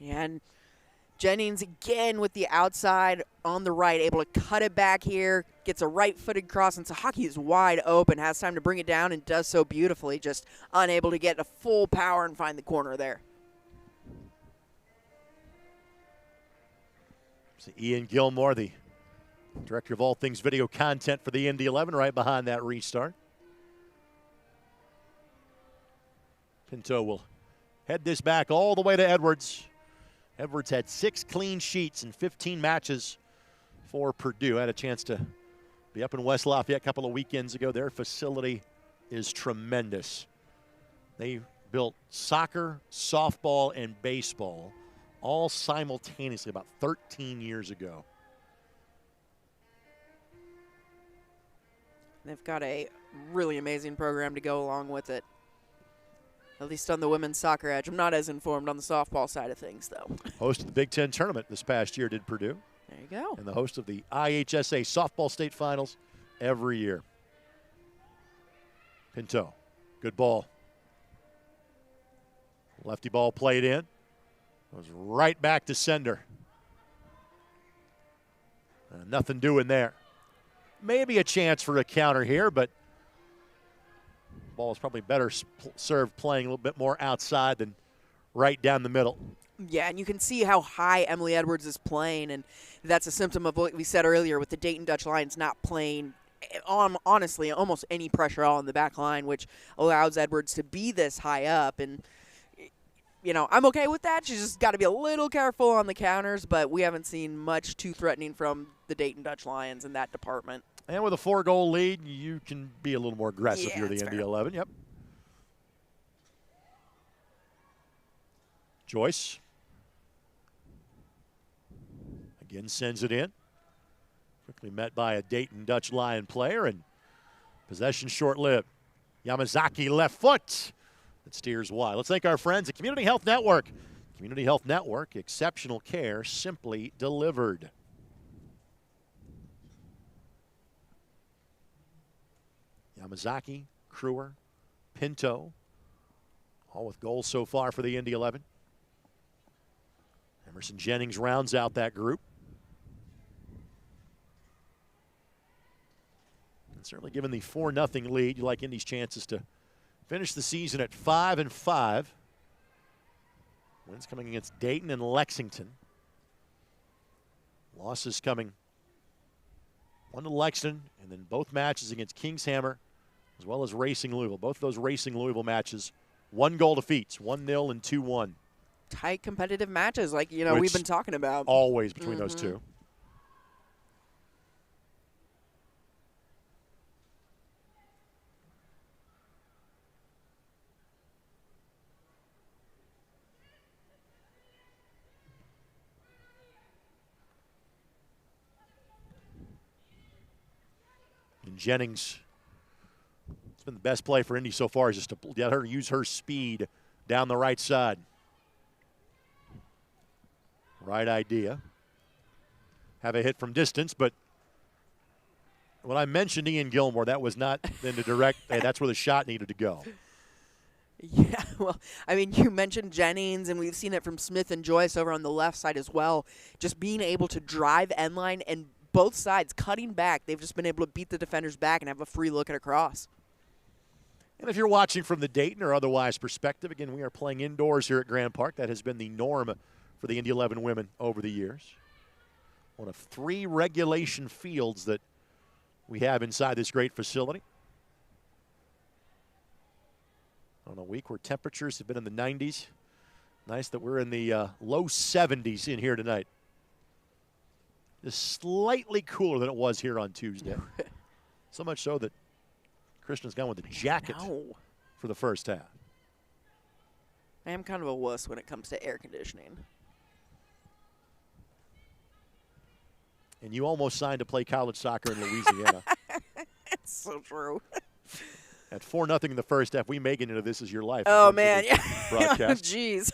And Jennings again with the outside on the right, able to cut it back here, gets a right-footed cross, and Sahaki is wide open, has time to bring it down, and does so beautifully, just unable to get a full power and find the corner there. So Ian Gilmore, the director of all things video content for the Indy 11, right behind that restart. Pinto will head this back all the way to Edwards. Edwards had 6 clean sheets in 15 matches for Purdue. Had a chance to be up in West Lafayette a couple of weekends ago. Their facility is tremendous. They built soccer, softball, and baseball all simultaneously about 13 years ago. They've got a really amazing program to go along with it. At least on the women's soccer edge. I'm not as informed on the softball side of things, though. Host of the Big Ten tournament this past year did Purdue. There you go. And the host of the IHSA softball state finals every year. Pinto, good ball. Lefty ball played in. Goes right back to sender. Nothing doing there. Maybe a chance for a counter here, but ball is probably better served playing a little bit more outside than right down the middle. Yeah, and you can see how high Emily Edwards is playing, and that's a symptom of what we said earlier with the Dayton Dutch Lions not playing, honestly, almost any pressure all in the back line, which allows Edwards to be this high up. And, you know, I'm okay with that. She's just got to be a little careful on the counters, but we haven't seen much too threatening from the Dayton Dutch Lions in that department. And with a 4-goal lead, you can be a little more aggressive. Yeah, You're the Indy 11. Yep. Joyce. Again sends it in. Quickly met by a Dayton Dutch Lion player, and possession short-lived. Yamazaki left foot. It steers wide. Let's thank our friends at Community Health Network. Community Health Network, exceptional care simply delivered. Yamazaki, Kruer, Pinto, all with goals so far for the Indy 11. Emerson Jennings rounds out that group. And certainly given the 4-0 lead, you like Indy's chances to finish the season at 5-5. Wins coming against Dayton and Lexington. Losses coming one to Lexington, and then both matches against Kingshammer as well as Racing Louisville. Both those Racing Louisville matches, 1-goal defeats, 1-0 and 2-1. Tight competitive matches like, you know, we've been talking about. Always between those two. And Jennings, it's been the best play for Indy so far, is just to let her use her speed down the right side. Right idea. Have a hit from distance, but when I mentioned Ian Gilmore, that was not in the direct, hey, that's where the shot needed to go. Yeah, well, I mean, you mentioned Jennings, and we've seen it from Smith and Joyce over on the left side as well. Just being able to drive end line and both sides cutting back. They've just been able to beat the defenders back and have a free look at a cross. And if you're watching from the Dayton or otherwise perspective, again, we are playing indoors here at Grand Park. That has been the norm for the Indy 11 women over the years. One of 3 regulation fields that we have inside this great facility. On a week where temperatures have been in the 90s. Nice that we're in the low 70s in here tonight. Just slightly cooler than it was here on Tuesday. So much so that Christian's gone with a jacket for the first half. I am kind of a wuss when it comes to air conditioning. And you almost signed to play college soccer in Louisiana. It's so true. At 4-0 in the first half, we may get into this as your life. Oh, man. Yeah. Broadcast. Jeez.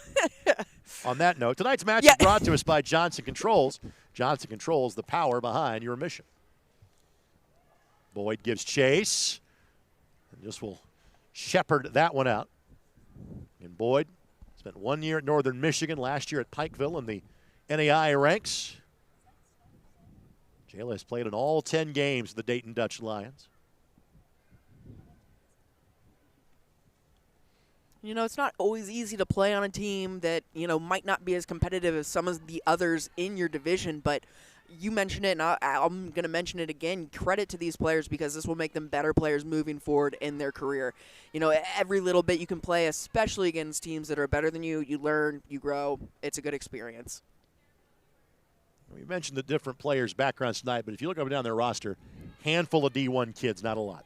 On that note, tonight's match is brought to us by Johnson Controls. Johnson Controls, the power behind your mission. Boyd gives chase. And just will shepherd that one out. And Boyd spent 1 year at Northern Michigan, last year at Pikeville in the NAI ranks. Jayla has played in all 10 games of the Dayton Dutch Lions. You know, it's not always easy to play on a team that, you know, might not be as competitive as some of the others in your division, but you mentioned it, and I'm going to mention it again. Credit to these players because this will make them better players moving forward in their career. You know, every little bit you can play, especially against teams that are better than you, you learn, you grow. It's a good experience. We mentioned the different players' backgrounds tonight, but if you look up and down their roster, handful of D1 kids, not a lot.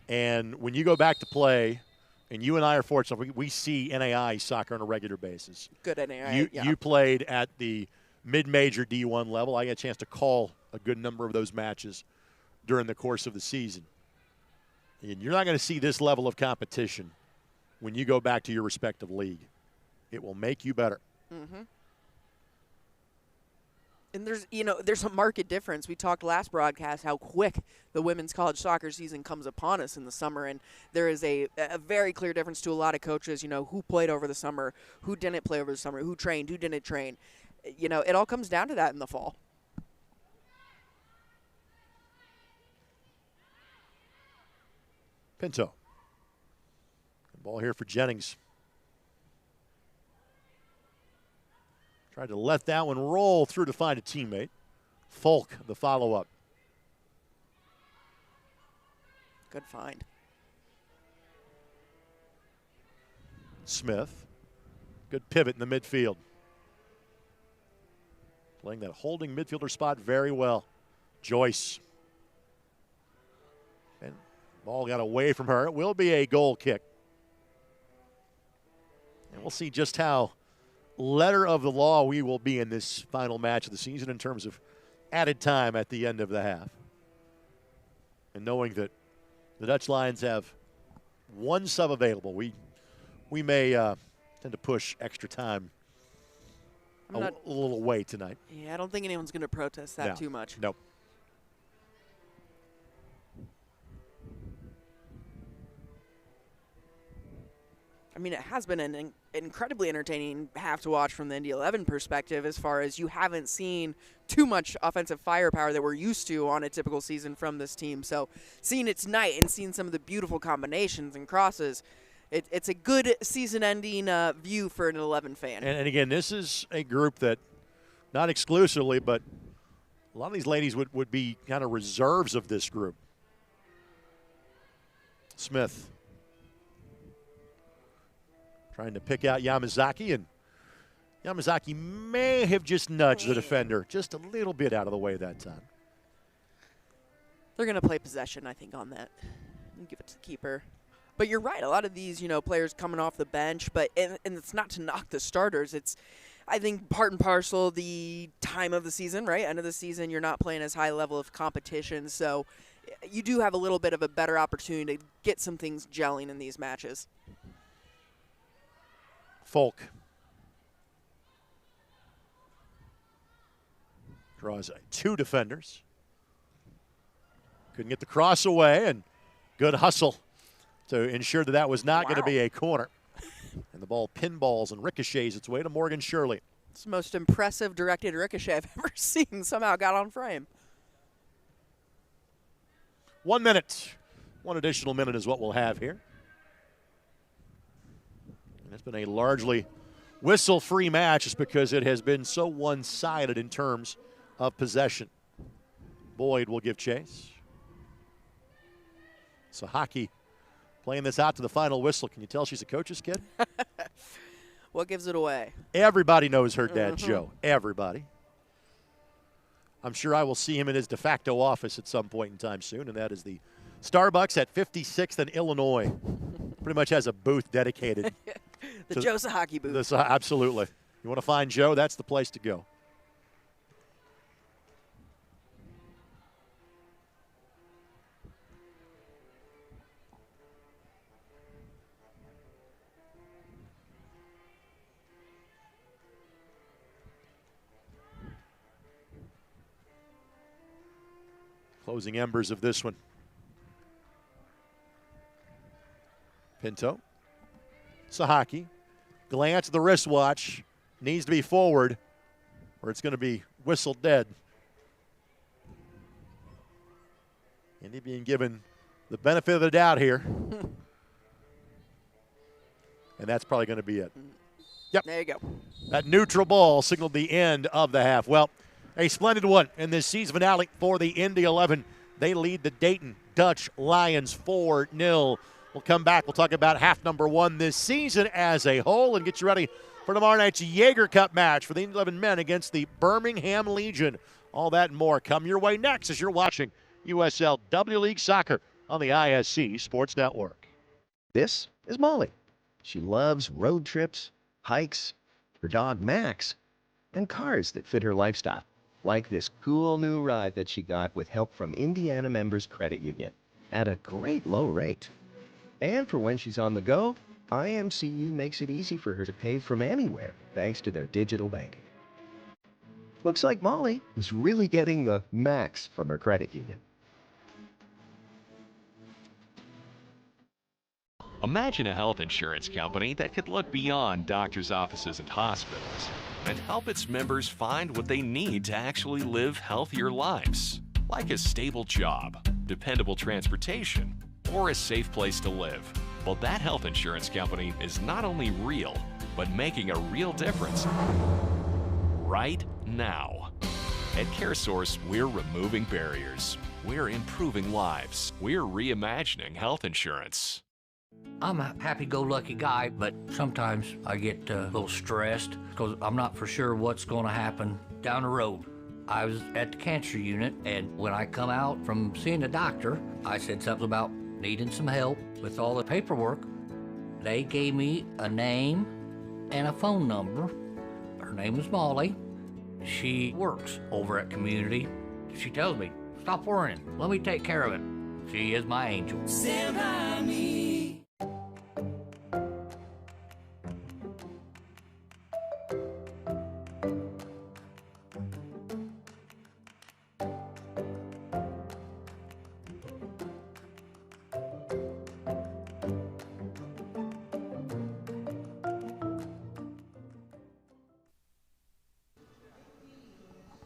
And when you go back to play and you and I are fortunate. We see NAI soccer on a regular basis. Good NAI, You played at the mid-major D1 level. I got a chance to call a good number of those matches during the course of the season. And you're not going to see this level of competition when you go back to your respective league. It will make you better. Mm-hmm. And there's a market difference. We talked last broadcast how quick the women's college soccer season comes upon us in the summer, and there is a very clear difference to a lot of coaches, who played over the summer, who didn't play over the summer, who trained, who didn't train. It all comes down to that in the fall. Pinto. Ball here for Jennings. Tried to let that one roll through to find a teammate. Folk, the follow-up. Good find. Smith. Good pivot in the midfield. Playing that holding midfielder spot very well. Joyce. And ball got away from her. It will be a goal kick. And we'll see just how letter of the law we will be in this final match of the season in terms of added time at the end of the half. And knowing that the Dutch Lions have one sub available, we may tend to push extra time a little away tonight. Yeah, I don't think anyone's going to protest that too much. Nope. I mean, it has been an incredibly entertaining half to watch from the Indy 11 perspective, as far as you haven't seen too much offensive firepower that we're used to on a typical season from this team. So seeing it tonight and seeing some of the beautiful combinations and crosses, it's a good season-ending view for an 11 fan. And again, this is a group that, not exclusively, but a lot of these ladies would be kind of reserves of this group. Smith. Trying to pick out Yamazaki, and Yamazaki may have just nudged the defender just a little bit out of the way that time. They're going to play possession, I think, on that and give it to the keeper. But you're right. A lot of these, players coming off the bench, and it's not to knock the starters. It's, I think, part and parcel the time of the season, right? End of the season, you're not playing as high level of competition, so you do have a little bit of a better opportunity to get some things gelling in these matches. Folk draws two defenders. Couldn't get the cross away, and good hustle to ensure that was not going to be a corner. And the ball pinballs and ricochets its way to Morgan Shirley. It's the most impressive directed ricochet I've ever seen. Somehow got on frame. 1 minute. One additional minute is what we'll have here. It's been a largely whistle-free match just because it has been so one-sided in terms of possession. Boyd will give chase. So Hockey playing this out to the final whistle. Can you tell she's a coach's kid? What gives it away? Everybody knows her dad, Joe. Everybody. I'm sure I will see him in his de facto office at some point in time soon, and that is the Starbucks at 56th and Illinois. Pretty much has a booth dedicated. The Joe Sahaki booth. Absolutely. You want to find Joe, that's the place to go. Closing embers of this one. Pinto. Sahaki. Glance at the wristwatch. Needs to be forward, or it's going to be whistled dead. Indy being given the benefit of the doubt here. And that's probably going to be it. Yep. There you go. That neutral ball signaled the end of the half. Well, a splendid one in this season finale for the Indy 11. They lead the Dayton Dutch Lions 4-0. We'll come back. We'll talk about half number one this season as a whole and get you ready for tomorrow night's Jaeger Cup match for the Indy 11 men against the Birmingham Legion. All that and more come your way next as you're watching USLW League Soccer on the ISC Sports Network. This is Molly. She loves road trips, hikes, her dog Max, and cars that fit her lifestyle, like this cool new ride that she got with help from Indiana Members Credit Union at a great low rate. And for when she's on the go, IMCU makes it easy for her to pay from anywhere thanks to their digital banking. Looks like Molly is really getting the max from her credit union. Imagine a health insurance company that could look beyond doctors' offices and hospitals and help its members find what they need to actually live healthier lives, like a stable job, dependable transportation, or a safe place to live. Well, that health insurance company is not only real, but making a real difference right now. At CareSource, we're removing barriers. We're improving lives. We're reimagining health insurance. I'm a happy-go-lucky guy, but sometimes I get a little stressed because I'm not for sure what's going to happen down the road. I was at the cancer unit, and when I come out from seeing the doctor, I said something about needing some help with all the paperwork. They gave me a name and a phone number. Her name is Molly. She works over at Community. She tells me, stop worrying, let me take care of it. She is my angel. Stand by me.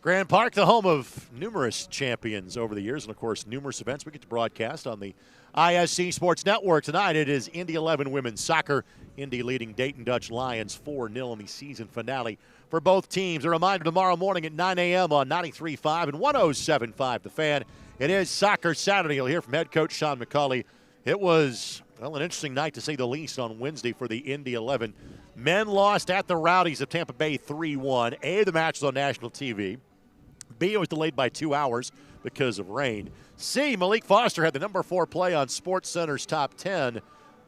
Grand Park, the home of numerous champions over the years and, of course, numerous events we get to broadcast on the ISC Sports Network. Tonight it is Indy 11 women's soccer. Indy leading Dayton Dutch Lions 4-0 in the season finale for both teams. A reminder tomorrow morning at 9 a.m. on 93.5 and 107.5 The Fan. It is Soccer Saturday. You'll hear from head coach Sean McCauley. It was, well, an interesting night to say the least on Wednesday for the Indy 11. Men lost at the Rowdies of Tampa Bay 3-1. A, the match was on national TV. B, it was delayed by 2 hours because of rain. C, Malik Foster had the number 4 play on SportsCenter's top 10,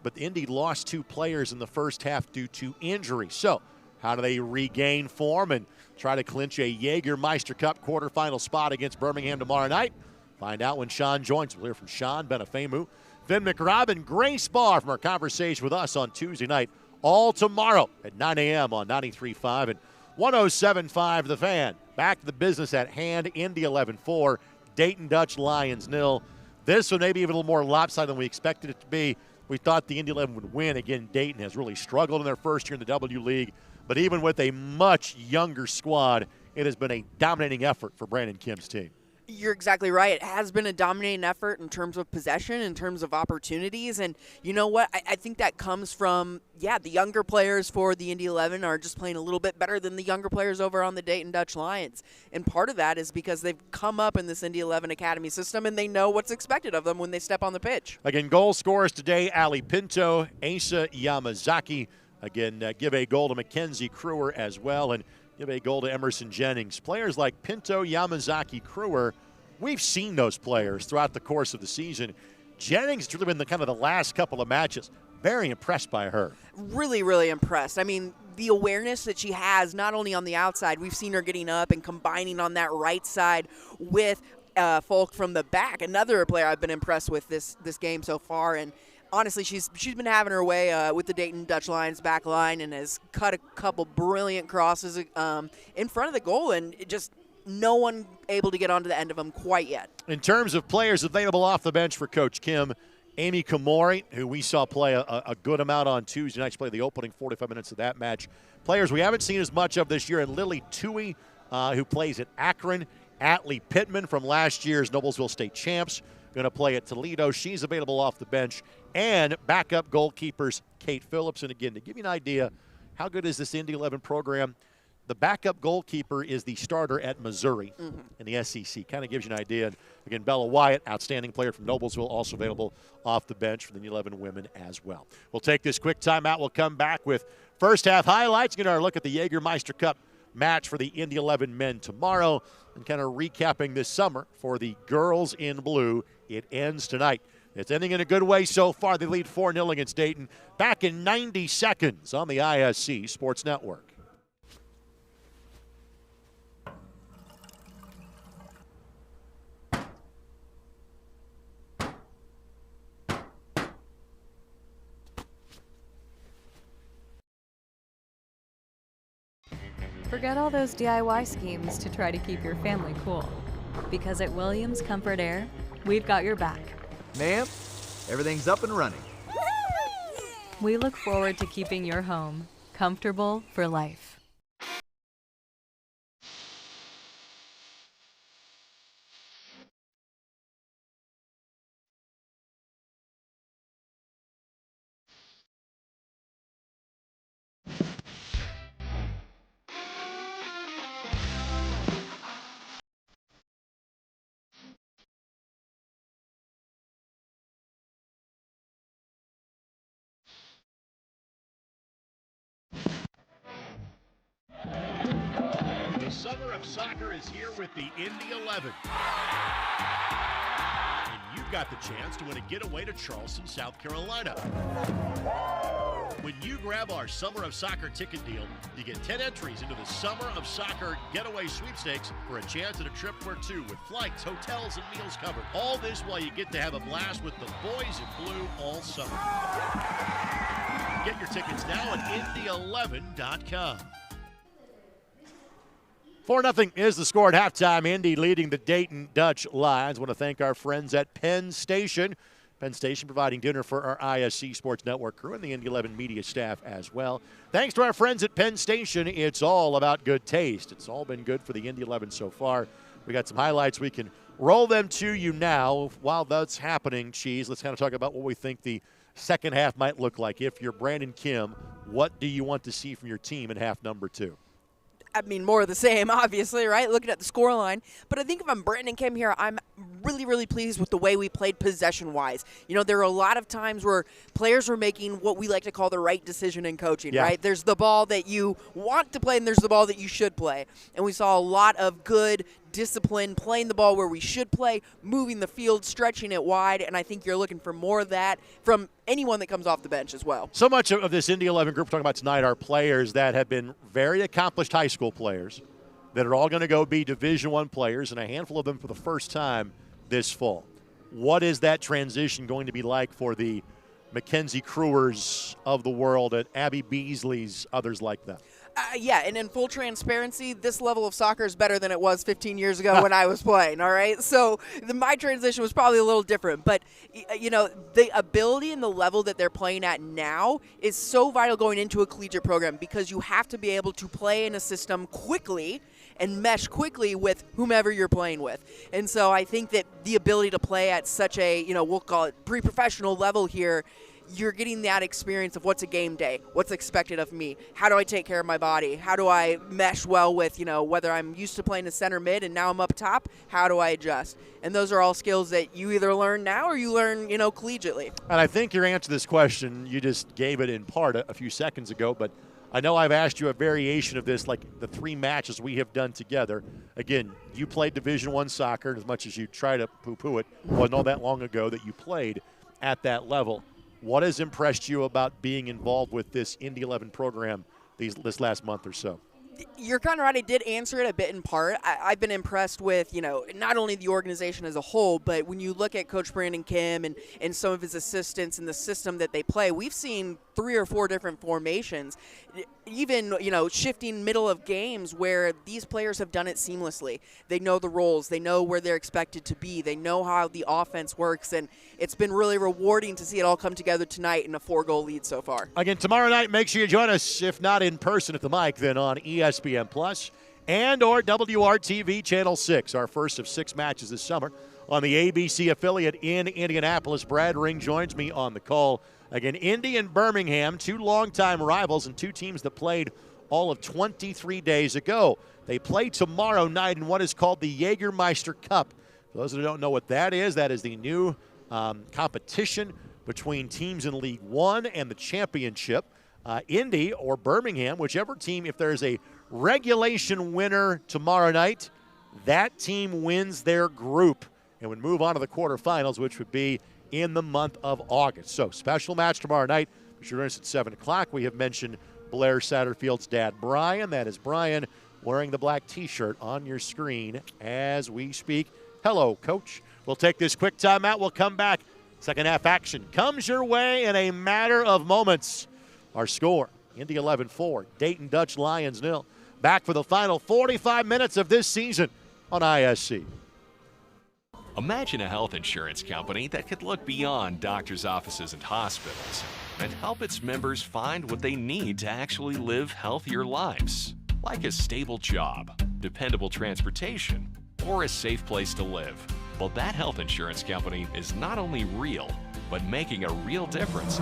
but Indy lost 2 players in the first half due to injury. So how do they regain form and try to clinch a Jägermeister Cup quarterfinal spot against Birmingham tomorrow night? Find out when Sean joins. We'll hear from Sean Benefemu, Finn McRobin, Grace Barr from our conversation with us on Tuesday night, all tomorrow at 9 a.m. on 93.5 and 107.5 The Fan. Back to the business at hand. Indy 11-4, Dayton Dutch Lions 0. This one maybe even a little more lopsided than we expected it to be. We thought the Indy 11 would win. Again, Dayton has really struggled in their first year in the W League. But even with a much younger squad, it has been a dominating effort for Brandon Kim's team. You're exactly right. It has been a dominating effort in terms of possession, in terms of opportunities. And you know what? I think that comes from, the younger players for the Indy 11 are just playing a little bit better than the younger players over on the Dayton Dutch Lions. And part of that is because they've come up in this Indy 11 Academy system and they know what's expected of them when they step on the pitch. Again, goal scorers today, Ali Pinto, Asa Yamazaki. Again, give a goal to Mackenzie Crewer as well. And give a goal to Emerson Jennings. Players like Pinto, Yamazaki, Crewer, we've seen those players throughout the course of the season. Jennings has really been the kind of the last couple of matches. Very impressed by her. Really, really impressed. I mean, the awareness that she has, not only on the outside, we've seen her getting up and combining on that right side with folk from the back. Another player I've been impressed with this game so far, and honestly, she's been having her way with the Dayton Dutch Lions back line and has cut a couple brilliant crosses in front of the goal, and just no one able to get onto the end of them quite yet. In terms of players available off the bench for Coach Kim, Amy Kamori, who we saw play a good amount on Tuesday night. She played the opening 45 minutes of that match. Players we haven't seen as much of this year, and Lily Tui, who plays at Akron. Atlee Pittman from last year's Noblesville State champs, going to play at Toledo. She's available off the bench. And backup goalkeepers Kate Phillips. And again, to give you an idea, how good is this Indy 11 program? The backup goalkeeper is the starter at Missouri in the SEC. Kind of gives you an idea. And again, Bella Wyatt, outstanding player from Noblesville, also available off the bench for the 11 women as well. We'll take this quick timeout. We'll come back with first half highlights. Get our look at the Jägermeister Cup match for the Indy 11 men tomorrow and kind of recapping this summer for the girls in blue. It ends tonight. It's ending in a good way so far. They lead 4-0 against Dayton. Back in 90 seconds on the ISC Sports Network. Forget all those DIY schemes to try to keep your family cool. Because at Williams Comfort Air, we've got your back. Ma'am, everything's up and running. We look forward to keeping your home comfortable for life. The summer of soccer is here with the Indy 11. And you've got the chance to win a getaway to Charleston, South Carolina. When you grab our Summer of Soccer ticket deal, you get 10 entries into the Summer of Soccer Getaway Sweepstakes for a chance at a trip for two with flights, hotels, and meals covered. All this while you get to have a blast with the boys in blue all summer. Get your tickets now at Indy11.com. 4-0 is the score at halftime. Indy leading the Dayton Dutch Lions. I want to thank our friends at Penn Station. Penn Station providing dinner for our ISC Sports Network crew and the Indy 11 media staff as well. Thanks to our friends at Penn Station, it's all about good taste. It's all been good for the Indy 11 so far. We got some highlights. We can roll them to you now. While that's happening, Cheese, let's kind of talk about what we think the second half might look like. If you're Brandon Kim, what do you want to see from your team in half number 2? I mean, more of the same, obviously, right? Looking at the scoreline. But I think if I'm Brandon Kim here, I'm really, really pleased with the way we played possession-wise. You know, there are a lot of times where players were making what we like to call the right decision in coaching, right? There's the ball that you want to play, and there's the ball that you should play. And we saw a lot of good discipline, playing the ball where we should play, moving the field, stretching it wide, and I think you're looking for more of that from anyone that comes off the bench as well. So much of this Indy 11 group we're talking about tonight are players that have been very accomplished high school players that are all going to go be Division I players, and a handful of them for the first time this fall. What is that transition going to be like for the Mackenzie Crewers of the world, and Abby Beasley's, others like that? Yeah, and in full transparency, this level of soccer is better than it was 15 years ago when I was playing, all right? So my transition was probably a little different. But, you know, the ability and the level that they're playing at now is so vital going into a collegiate program because you have to be able to play in a system quickly and mesh quickly with whomever you're playing with. And so I think that the ability to play at such a, you know, we'll call it pre-professional level here, you're getting that experience of what's a game day, what's expected of me, how do I take care of my body, how do I mesh well with, you know, whether I'm used to playing a center mid and now I'm up top, how do I adjust? And those are all skills that you either learn now or you learn, you know, collegiately. And I think your answer to this question, you just gave it in part a few seconds ago, but I know I've asked you a variation of this, like the 3 matches we have done together. Again, you played Division I soccer, and as much as you try to poo-poo it, wasn't all that long ago that you played at that level. What has impressed you about being involved with this Indy 11 program this last month or so? You're kind of right. I did answer it a bit in part. I've been impressed with, you know, not only the organization as a whole, but when you look at Coach Brandon Kim and some of his assistants and the system that they play, we've seen 3 or 4 different formations, even, you know, shifting middle of games where these players have done it seamlessly. They know the roles. They know where they're expected to be. They know how the offense works, and it's been really rewarding to see it all come together tonight in a 4-goal lead so far. Again, tomorrow night, make sure you join us, if not in person at the mic, then on ESPN Plus and or WRTV Channel 6, our first of 6 matches this summer on the ABC affiliate in Indianapolis. Brad Ring joins me on the call. Again, Indy and Birmingham, 2 longtime rivals and 2 teams that played all of 23 days ago. They play tomorrow night in what is called the Jägermeister Cup. For those that don't know what that is the new competition between teams in League One and the championship. Indy or Birmingham, whichever team, if there's a regulation winner tomorrow night, that team wins their group and would move on to the quarterfinals, which would be in the month of August. So special match tomorrow night. Be sure to join us at 7 o'clock. We have mentioned Blair Satterfield's dad, Brian. That is Brian wearing the black T-shirt on your screen as we speak. Hello, Coach. We'll take this quick timeout. We'll come back. Second half action comes your way in a matter of moments. Our score, Indy 11-4, Dayton Dutch Lions 0. Back for the final 45 minutes of this season on ISC. Imagine a health insurance company that could look beyond doctors' offices and hospitals and help its members find what they need to actually live healthier lives, like a stable job, dependable transportation, or a safe place to live. Well, that health insurance company is not only real, but making a real difference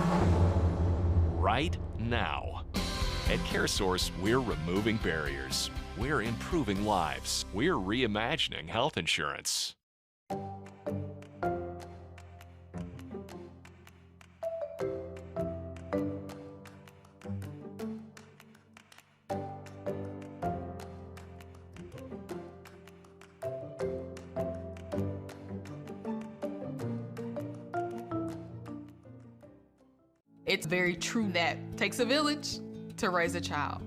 right now. At CareSource, we're removing barriers. We're improving lives. We're reimagining health insurance. It's very true that it takes a village to raise a child.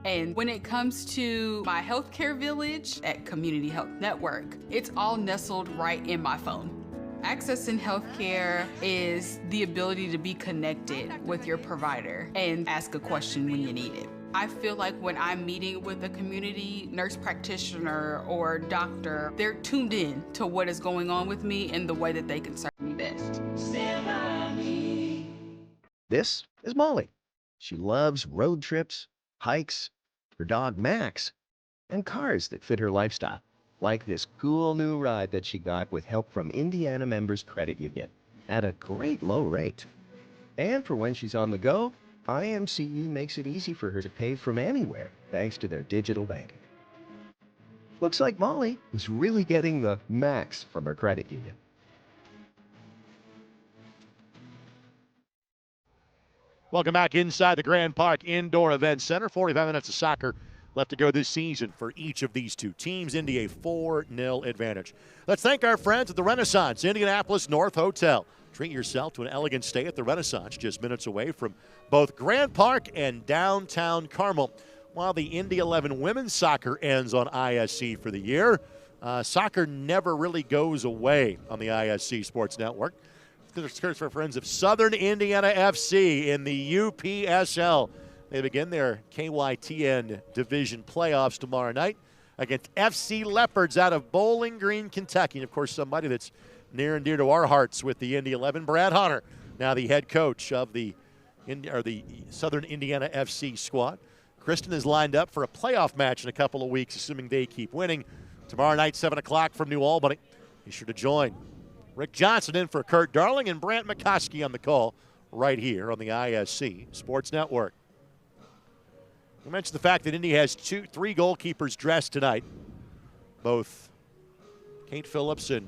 And when it comes to my healthcare village at Community Health Network, it's all nestled right in my phone. Accessing healthcare is the ability to be connected with your provider and ask a question when you need it. I feel like when I'm meeting with a community nurse practitioner or doctor, they're tuned in to what is going on with me and the way that they can serve me best. This is Molly. She loves road trips, hikes, her dog Max, and cars that fit her lifestyle, like this cool new ride that she got with help from Indiana Members Credit Union at a great low rate. And for when she's on the go, IMCU makes it easy for her to pay from anywhere thanks to their digital banking. Looks like Molly is really getting the max from her credit union. Welcome back inside the Grand Park Indoor Event Center. 45 minutes of soccer left to go this season for each of these two teams. Indy a 4-0 advantage. Let's thank our friends at the Renaissance Indianapolis North Hotel. Treat yourself to an elegant stay at the Renaissance, just minutes away from both Grand Park and downtown Carmel. While the Indy 11 women's soccer ends on ISC for the year, soccer never really goes away on the ISC Sports Network. For our friends of Southern Indiana FC in the UPSL. They begin their KYTN division playoffs tomorrow night against FC Leopards out of Bowling Green, Kentucky. And, of course, somebody that's near and dear to our hearts with the Indy 11, Brad Hunter, now the head coach of the Southern Indiana FC squad. Kristen is lined up for a playoff match in a couple of weeks, assuming they keep winning. Tomorrow night, 7 o'clock from New Albany. Be sure to join. Rick Johnson in for Kurt Darling and Brant McCoskey on the call right here on the ISC Sports Network. We mentioned the fact that Indy has three goalkeepers dressed tonight. Both Kate Phillips and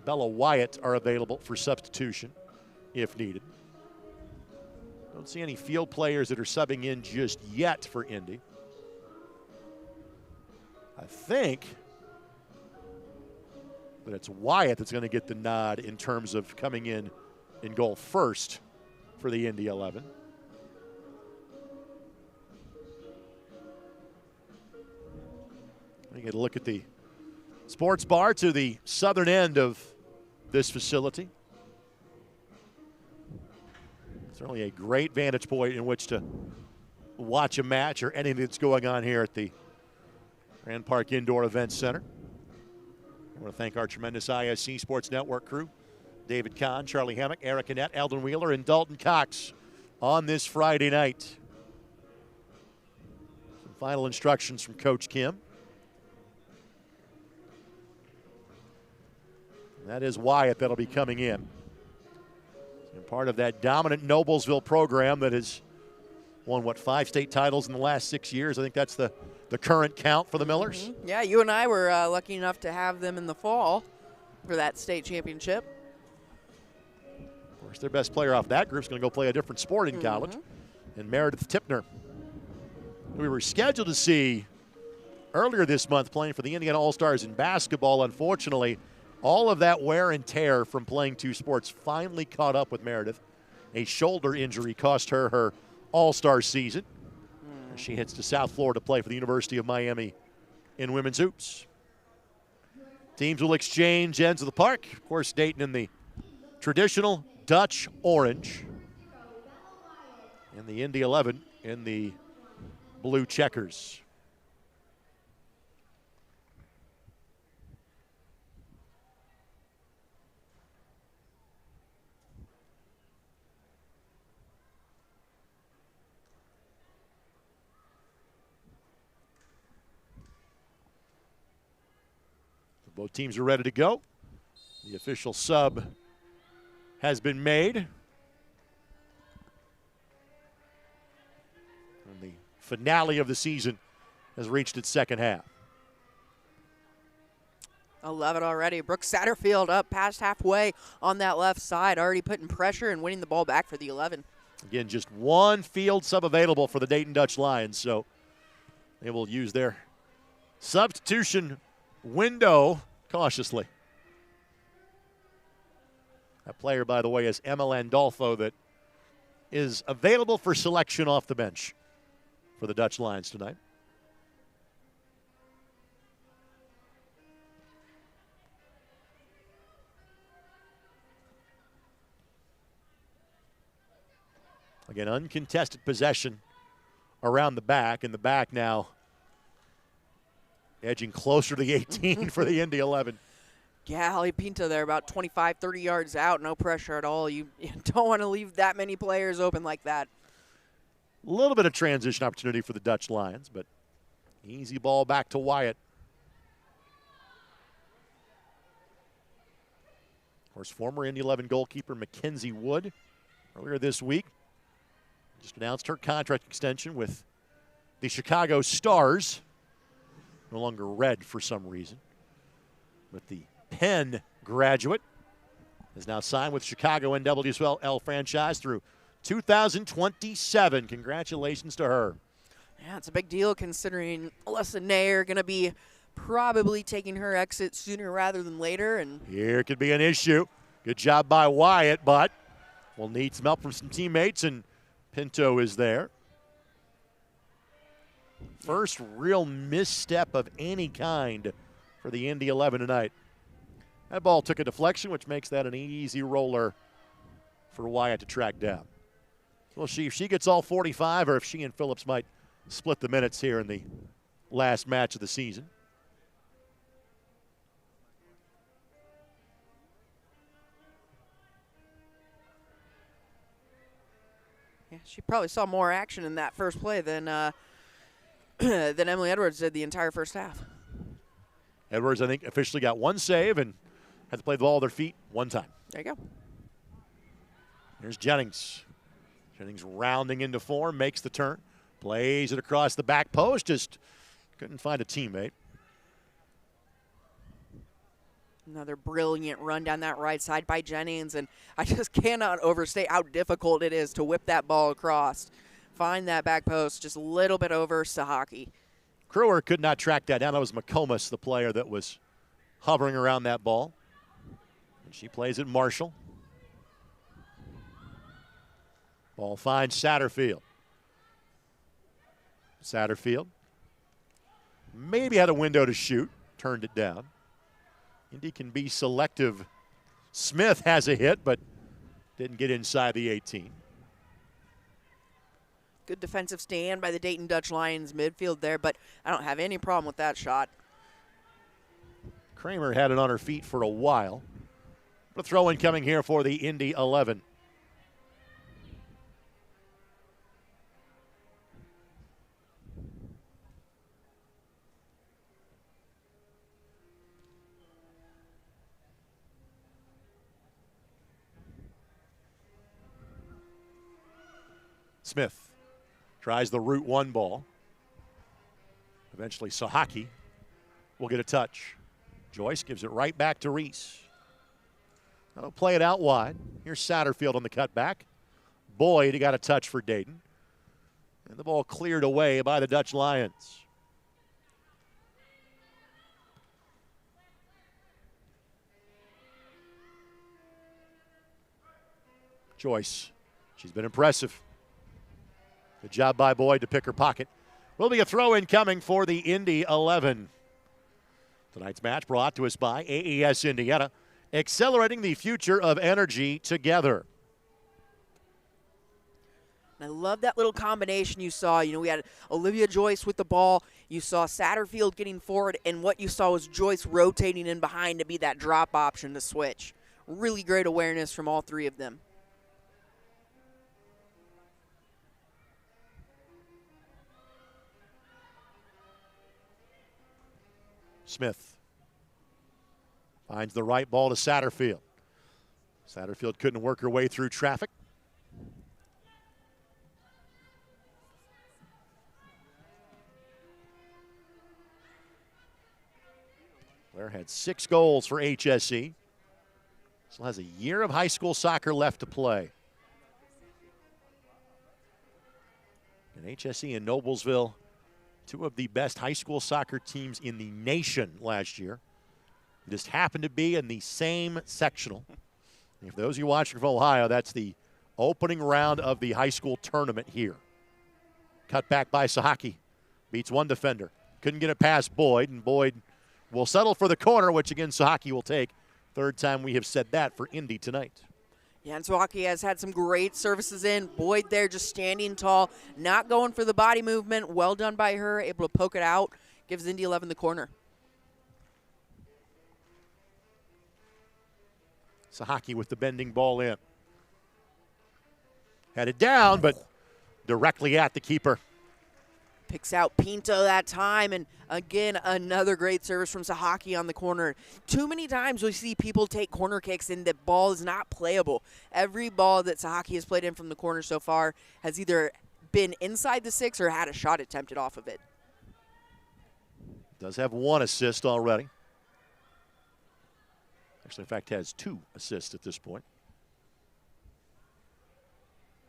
Bella Wyatt are available for substitution if needed. Don't see any field players that are subbing in just yet for Indy. I think but it's Wyatt that's going to get the nod in terms of coming in goal first for the Indy 11. We get a look at the sports bar to the southern end of this facility. Certainly a great vantage point in which to watch a match or anything that's going on here at the Grand Park Indoor Event Center. I want to thank our tremendous ISC Sports Network crew, David Kahn, Charlie Hammock, Eric Annette, Eldon Wheeler, and Dalton Cox on this Friday night. Some final instructions from Coach Kim. And that is Wyatt that'll be coming in. And part of that dominant Noblesville program that has won, 5 state titles in the last 6 years. I think that's the current count for the Millers. Mm-hmm. Yeah, you and I were lucky enough to have them in the fall for that state championship. Of course, their best player off that group is going to go play a different sport in college. And Meredith Tipner, who we were scheduled to see earlier this month playing for the Indiana All-Stars in basketball, unfortunately All of that wear and tear from playing two sports finally caught up with Meredith. A shoulder injury cost her her All-Star season. She heads to South Florida to play for the University of Miami in women's hoops. Teams will exchange ends of the park. Of course, Dayton in the traditional Dutch orange. And the Indy 11 in the blue checkers. Both teams are ready to go. The official sub has been made. And the finale of the season has reached its second half. I love it already. Brooke Satterfield up past halfway on that left side, already putting pressure and winning the ball back for the 11. Again, just one field sub available for the Dayton Dutch Lions, so they will use their substitution window cautiously. That player, by the way, is Emma Landolfo, that is available for selection off the bench for the Dutch Lions tonight. Again, uncontested possession around the back, and the back now edging closer to the 18 for the Indy 11. Yeah, Ali Pinto there about 25, 30 yards out. No pressure at all. You don't want to leave that many players open like that. A little bit of transition opportunity for the Dutch Lions, but easy ball back to Wyatt. Of course, former Indy 11 goalkeeper Mackenzie Wood earlier this week just announced her contract extension with the Chicago Stars. No longer red for some reason. But the Penn graduate is now signed with Chicago NWSL franchise through 2027. Congratulations to her. Yeah, it's a big deal considering Alyssa Nair going to be probably taking her exit sooner rather than later. And here could be an issue. Good job by Wyatt, but we'll need some help from some teammates, and Pinto is there. First real misstep of any kind for the Indy 11 tonight. That ball took a deflection, which makes that an easy roller for Wyatt to track down. We'll see if she gets all 45 or if she and Phillips might split the minutes here in the last match of the season. yeah, she probably saw more action in that first play than than Emily Edwards did the entire first half. Edwards, I think, officially got one save and had to play the ball with her feet one time. There you go. Here's Jennings. Jennings rounding into form, makes the turn, plays it across the back post, just couldn't find a teammate. Another brilliant run down that right side by Jennings, and I just cannot overstate how difficult it is to whip that ball across. Find that back post just a little bit over Sahaki. Crewer could not track that down. That was McComas, the player that was hovering around that ball. And she plays it Marshall. Ball finds Satterfield. Satterfield maybe had a window to shoot, turned it down. Indy can be selective. Smith has a hit, but didn't get inside the 18. Good defensive stand by the Dayton Dutch Lions midfield there, but I don't have any problem with that shot. Kramer had it on her feet for a while. But a throw-in coming here for the Indy 11. Smith tries the route one ball. Eventually Sahaki will get a touch. Joyce gives it right back to Reese. That'll play it out wide. Here's Satterfield on the cutback. Boyd, he got a touch for Dayton. And the ball cleared away by the Dutch Lions. Joyce, she's been impressive. Good job by Boyd to pick her pocket. Will be a throw in coming for the Indy 11. Tonight's match brought to us by AES Indiana, accelerating the future of energy together. I love that little combination you saw. You know, we had Olivia Joyce with the ball. You saw Satterfield getting forward, and what you saw was Joyce rotating in behind to be that drop option to switch. Really great awareness from all three of them. Smith finds the right ball to Satterfield. Satterfield couldn't work her way through traffic. Blair had 6 goals for HSE. Still has a year of high school soccer left to play. And HSE and Noblesville, 2 of the best high school soccer teams in the nation last year. Just happened to be in the same sectional. And for those of you watching from Ohio, that's the opening round of the high school tournament here. Cut back by Sahaki. Beats one defender. Couldn't get it past Boyd, and Boyd will settle for the corner, which again Sahaki will take. Third time we have said that for Indy tonight. Yeah, and Sahaki has had some great services in. Boyd there just standing tall, not going for the body movement. Well done by her, able to poke it out. Gives Indy 11 the corner. Sahaki with the bending ball in. Headed down, but directly at the keeper. Picks out Pinto that time, and again, another great service from Sahaki on the corner. Too many times we see people take corner kicks and the ball is not playable. Every ball that Sahaki has played in from the corner so far has either been inside the 6 or had a shot attempted off of it. Does have 1 assist already. Actually, in fact, has 2 assists at this point.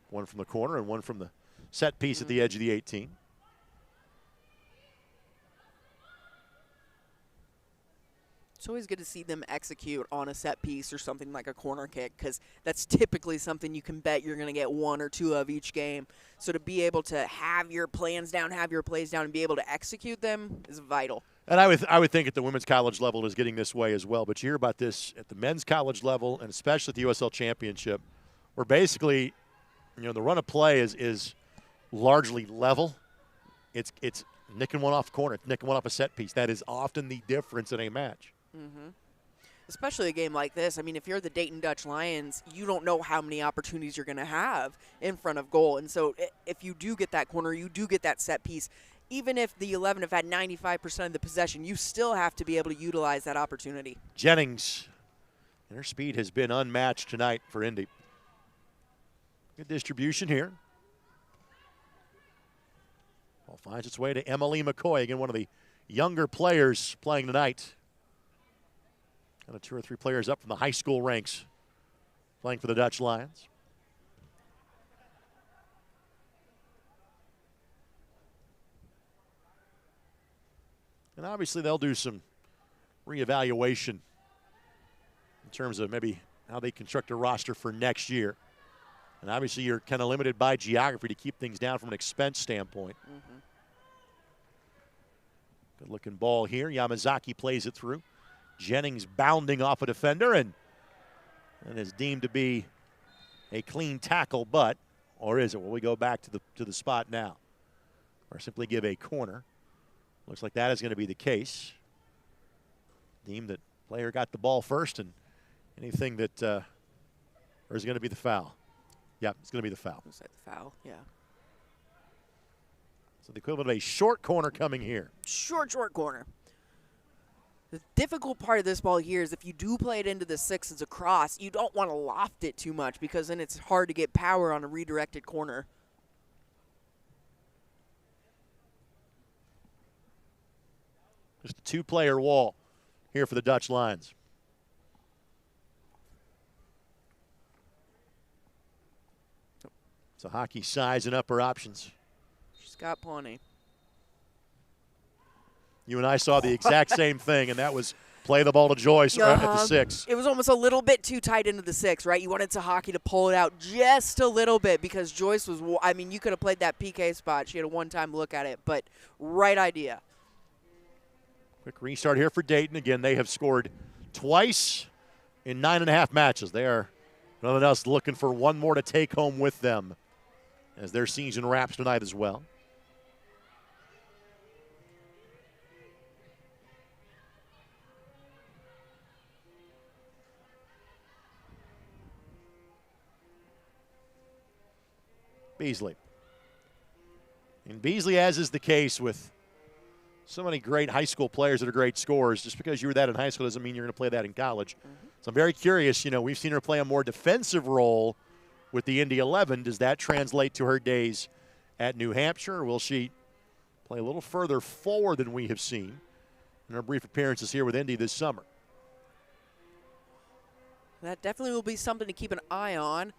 1 from the corner and 1 from the set piece at the edge of the 18. It's always good to see them execute on a set piece or something like a corner kick, because that's typically something you can bet you're going to get 1 or 2 of each game. So to be able to have your plans down, have your plays down, and be able to execute them is vital. And I would think at the women's college level is getting this way as well. But you hear about this at the men's college level, and especially at the USL Championship, where basically, you know, the run of play is largely level. It's nicking one off corner, nicking one off a set piece. That is often the difference in a match. Mm-hmm. Especially a game like this. I mean, if you're the Dayton Dutch Lions, you don't know how many opportunities you're going to have in front of goal. And so if you do get that corner, you do get that set piece, even if the 11 have had 95% of the possession, you still have to be able to utilize that opportunity. Jennings, and her speed has been unmatched tonight for Indy. Good distribution here. Ball finds its way to Emily McCoy, again, one of the younger players playing tonight. Kind of 2 or 3 players up from the high school ranks playing for the Dutch Lions. And obviously they'll do some reevaluation in terms of maybe how they construct a roster for next year. And obviously you're kind of limited by geography to keep things down from an expense standpoint. Mm-hmm. Good looking ball here. Yamazaki plays it through. Jennings bounding off a defender and is deemed to be a clean tackle, but, or is it? Will we go back to the spot now? Or simply give a corner? Looks like that is going to be the case. Deemed that player got the ball first, and anything that, or is it going to be the foul? Yeah, it's going to be the foul. Is that the foul? Yeah. So the equivalent of a short corner coming here. Short corner. The difficult part of this ball here is if you do play it into the 6 as a cross, you don't want to loft it too much because then it's hard to get power on a redirected corner. Just a 2-player wall here for the Dutch Lions. So hockey sizing up her options. She's got plenty. You and I saw the exact same thing, and that was Play the ball to Joyce at the 6. It was almost a little bit too tight into the 6, right? You wanted Sahaki to pull it out just a little bit because Joyce was, I mean, you could have played that PK spot. She had a one-time look at it, but right idea. Quick restart here for Dayton. Again, they have scored twice in 9.5 matches. They are nothing else looking for one more to take home with them as their season wraps tonight as well. Beasley. And Beasley, as is the case with so many great high school players that are great scorers, just because you were that in high school doesn't mean you're going to play that in college. So I'm very curious, we've seen her play a more defensive role with the Indy 11. Does that translate to her days at New Hampshire, or will she play a little further forward than we have seen in her brief appearances here with Indy this summer? That definitely will be something to keep an eye on.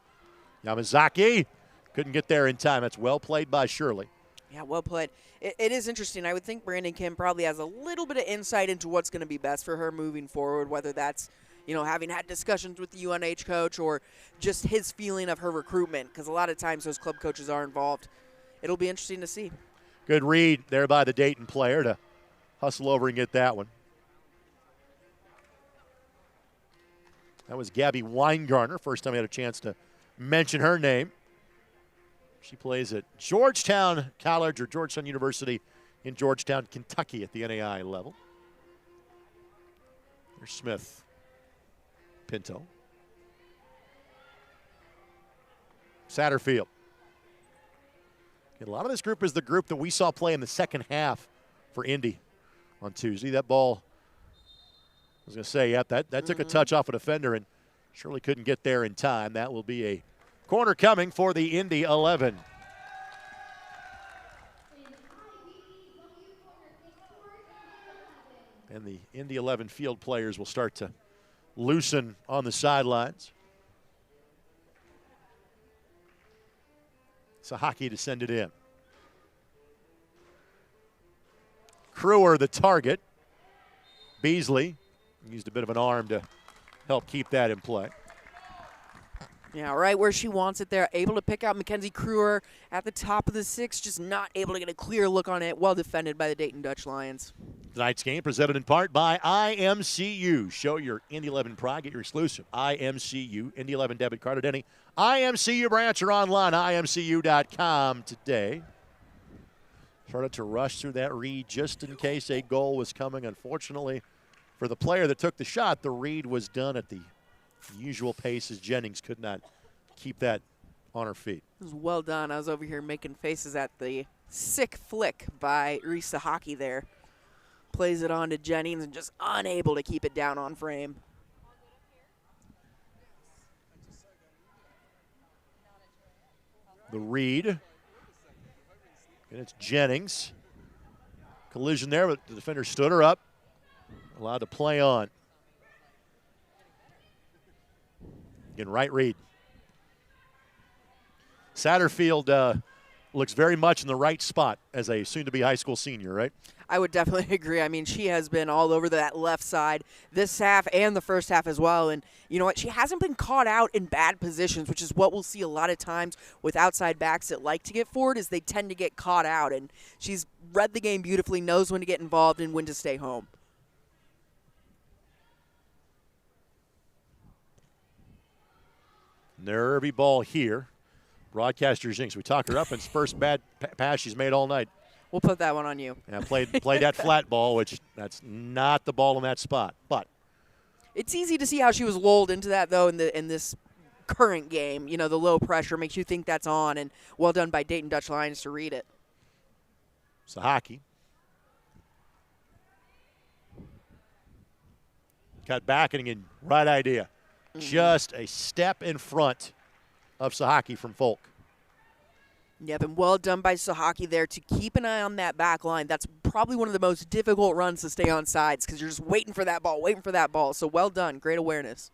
Yamazaki couldn't get there in time. That's well played by Shirley. Yeah, well played. It is interesting. I would think Brandon Kim probably has a little bit of insight into what's going to be best for her moving forward, whether that's, having had discussions with the UNH coach or just his feeling of her recruitment, because a lot of times those club coaches are involved. It'll be interesting to see. Good read there by the Dayton player to hustle over and get that one. That was Gabby Weingartner. First time we had a chance to mention her name. She plays at Georgetown College or Georgetown University in Georgetown, Kentucky at the NAI level. Here's Smith. Pinto. Satterfield. A lot of this group is the group that we saw play in the second half for Indy on Tuesday. That ball, I was going to say, that took a touch off a defender and surely couldn't get there in time. That will be a corner coming for the Indy 11. And the Indy 11 field players will start to loosen on the sidelines. Sahaki to send it in. Kruer the target. Beasley used a bit of an arm to help keep that in play. Yeah, right where she wants it there. Able to pick out Mackenzie Kruer at the top of the 6, just not able to get a clear look on it. Well defended by the Dayton Dutch Lions. Tonight's game presented in part by IMCU. Show your Indy 11 pride. Get your exclusive IMCU Indy 11 debit card at any IMCU branch or online, imcu.com today. Started to rush through that read just in case a goal was coming. Unfortunately, for the player that took the shot, the read was done at the usual pace as Jennings could not keep that on her feet. It was well done. I was over here making faces at the sick flick by Reese Sahaki there. Plays it on to Jennings and just unable to keep it down on frame. The read. And it's Jennings. Collision there, but the defender stood her up. Allowed to play on. Again, right read. Satterfield looks very much in the right spot as a soon-to-be high school senior, right? I would definitely agree. I mean, she has been all over that left side this half and the first half as well. And you know what? She hasn't been caught out in bad positions, which is what we'll see a lot of times with outside backs that like to get forward is they tend to get caught out. And she's read the game beautifully, knows when to get involved and when to stay home. Nervy ball here. Broadcaster jinx. We talk her up, and it's first bad pass she's made all night. We'll put that one on you. Yeah, played that flat ball, which that's not the ball in that spot. But it's easy to see how she was lulled into that, though, in this current game. You know, the low pressure makes you think that's on, and well done by Dayton Dutch Lions to read it. Sahaki. Cut back, and again, right idea. Just a step in front of Sahaki from Folk. Yep, and well done by Sahaki there to keep an eye on that back line. That's probably one of the most difficult runs to stay on sides because you're just waiting for that ball, So well done. Great awareness.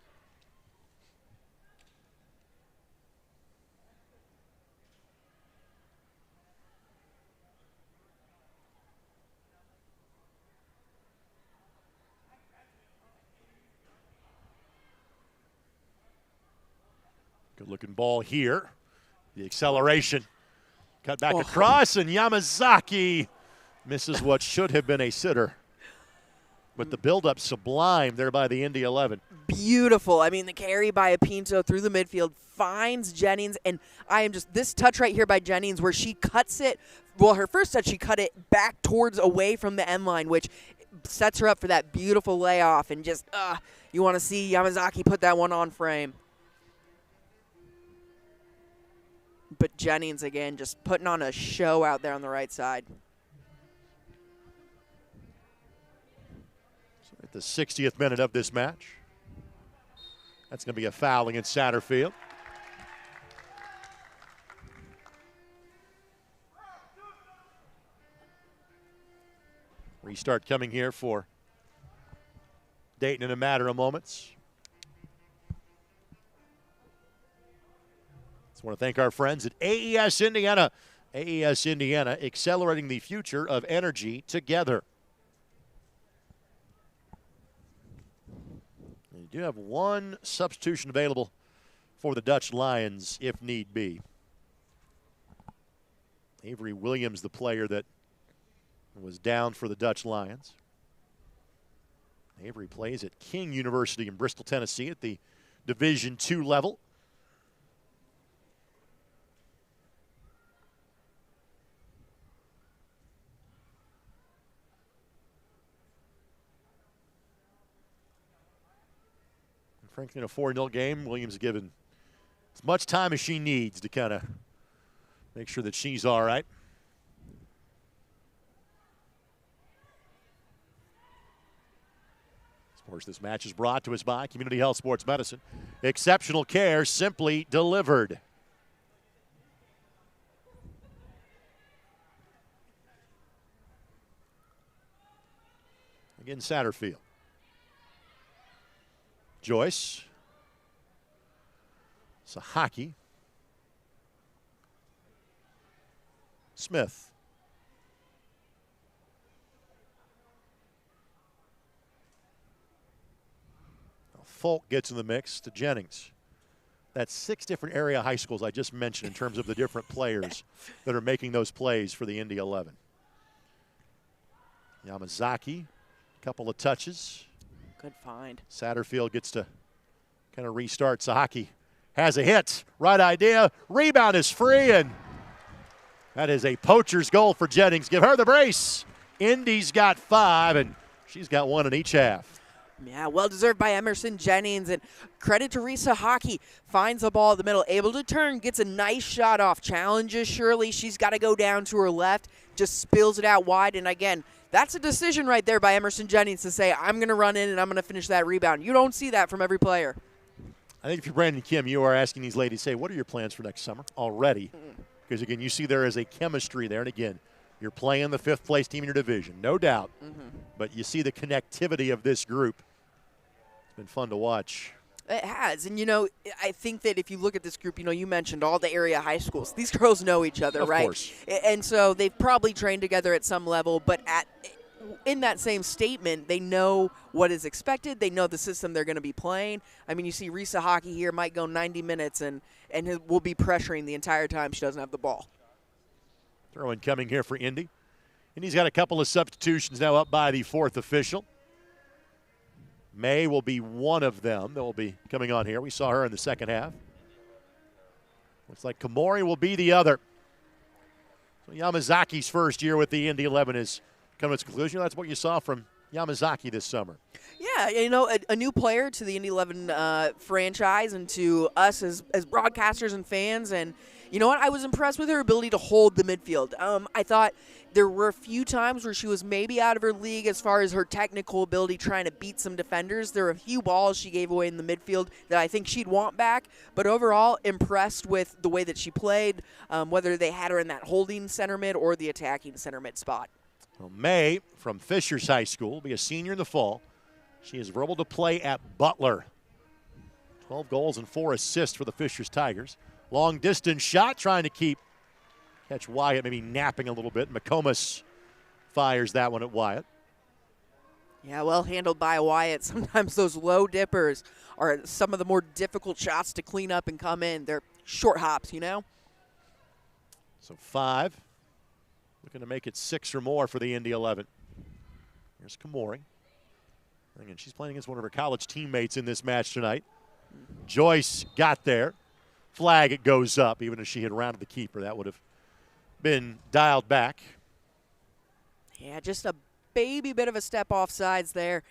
Good looking ball here. The acceleration. Cut back across, and Yamazaki misses what should have been a sitter. But the build-up sublime there by the Indy 11. Beautiful. I mean, the carry by Apinto through the midfield finds Jennings, and this touch right here by Jennings where she cuts it. Well, her first touch, she cut it back towards away from the end line, which sets her up for that beautiful layoff. And just, you want to see Yamazaki put that one on frame. But Jennings, again, just putting on a show out there on the right side. So at the 60th minute of this match, that's going to be a foul against Satterfield. Restart coming here for Dayton in a matter of moments. Just want to thank our friends at AES Indiana. AES Indiana, accelerating the future of energy together. You do have one substitution available for the Dutch Lions if need be. Avery Williams, the player that was down for the Dutch Lions. Avery plays at King University in Bristol, Tennessee at the Division II level. And frankly, in a 4-0 game, Williams is given as much time as she needs to kind of make sure that she's all right. Of course, this match is brought to us by Community Health Sports Medicine. Exceptional care simply delivered. Again, Satterfield. Joyce. Sahaki. Smith. Folk gets in the mix to Jennings. That's 6 different area high schools I just mentioned in terms of the different players that are making those plays for the Indy 11. Yamazaki, a couple of touches. Good find. Satterfield gets to kind of restart. Sahaki has a hit. Right idea. Rebound is free, and that is a poacher's goal for Jennings. Give her the brace. Indy's got 5, and she's got 1 in each half. Yeah, well-deserved by Emerson Jennings, and credit to Risa Hockey. Finds the ball in the middle, able to turn, gets a nice shot off, challenges Shirley. She's got to go down to her left, just spills it out wide, and again, that's a decision right there by Emerson Jennings to say, I'm going to run in and I'm going to finish that rebound. You don't see that from every player. I think if you're Brandon Kim, you are asking these ladies, say, what are your plans for next summer already? Because, again, you see there is a chemistry there, and again, you're playing the 5th-place team in your division, no doubt. But you see the connectivity of this group. It's been fun to watch. It has. And, I think that if you look at this group, you mentioned all the area high schools. These girls know each other, right? Of course. And so they've probably trained together at some level, but in that same statement, they know what is expected. They know the system they're going to be playing. I mean, you see Risa Hockey here might go 90 minutes and will be pressuring the entire time she doesn't have the ball. Throw-in coming here for Indy. Indy's got a couple of substitutions now up by the 4th official. May will be one of them that will be coming on here. We saw her in the second half. Looks like Kamori will be the other. So Yamazaki's first year with the Indy 11 is coming to its conclusion. That's what you saw from Yamazaki this summer. Yeah, a new player to the Indy 11 franchise and to us as broadcasters and fans. And you know what? I was impressed with her ability to hold the midfield. I thought there were a few times where she was maybe out of her league as far as her technical ability trying to beat some defenders. There were a few balls she gave away in the midfield that I think she'd want back. But overall, impressed with the way that she played, whether they had her in that holding center mid or the attacking center mid spot. Well, May from Fishers High School will be a senior in the fall. She is able to play at Butler. 12 goals and 4 assists for the Fishers Tigers. Long distance shot trying to catch Wyatt, maybe napping a little bit. McComas fires that one at Wyatt. Yeah, well handled by Wyatt. Sometimes those low dippers are some of the more difficult shots to clean up and come in. They're short hops, you know? So 5. Looking to make it 6 or more for the Indy 11. Here's Kamori. And she's playing against one of her college teammates in this match tonight. Joyce got there. Flag, it goes up. Even if she had rounded the keeper, that would have been dialed back. Yeah, just a baby bit of a step off sides there.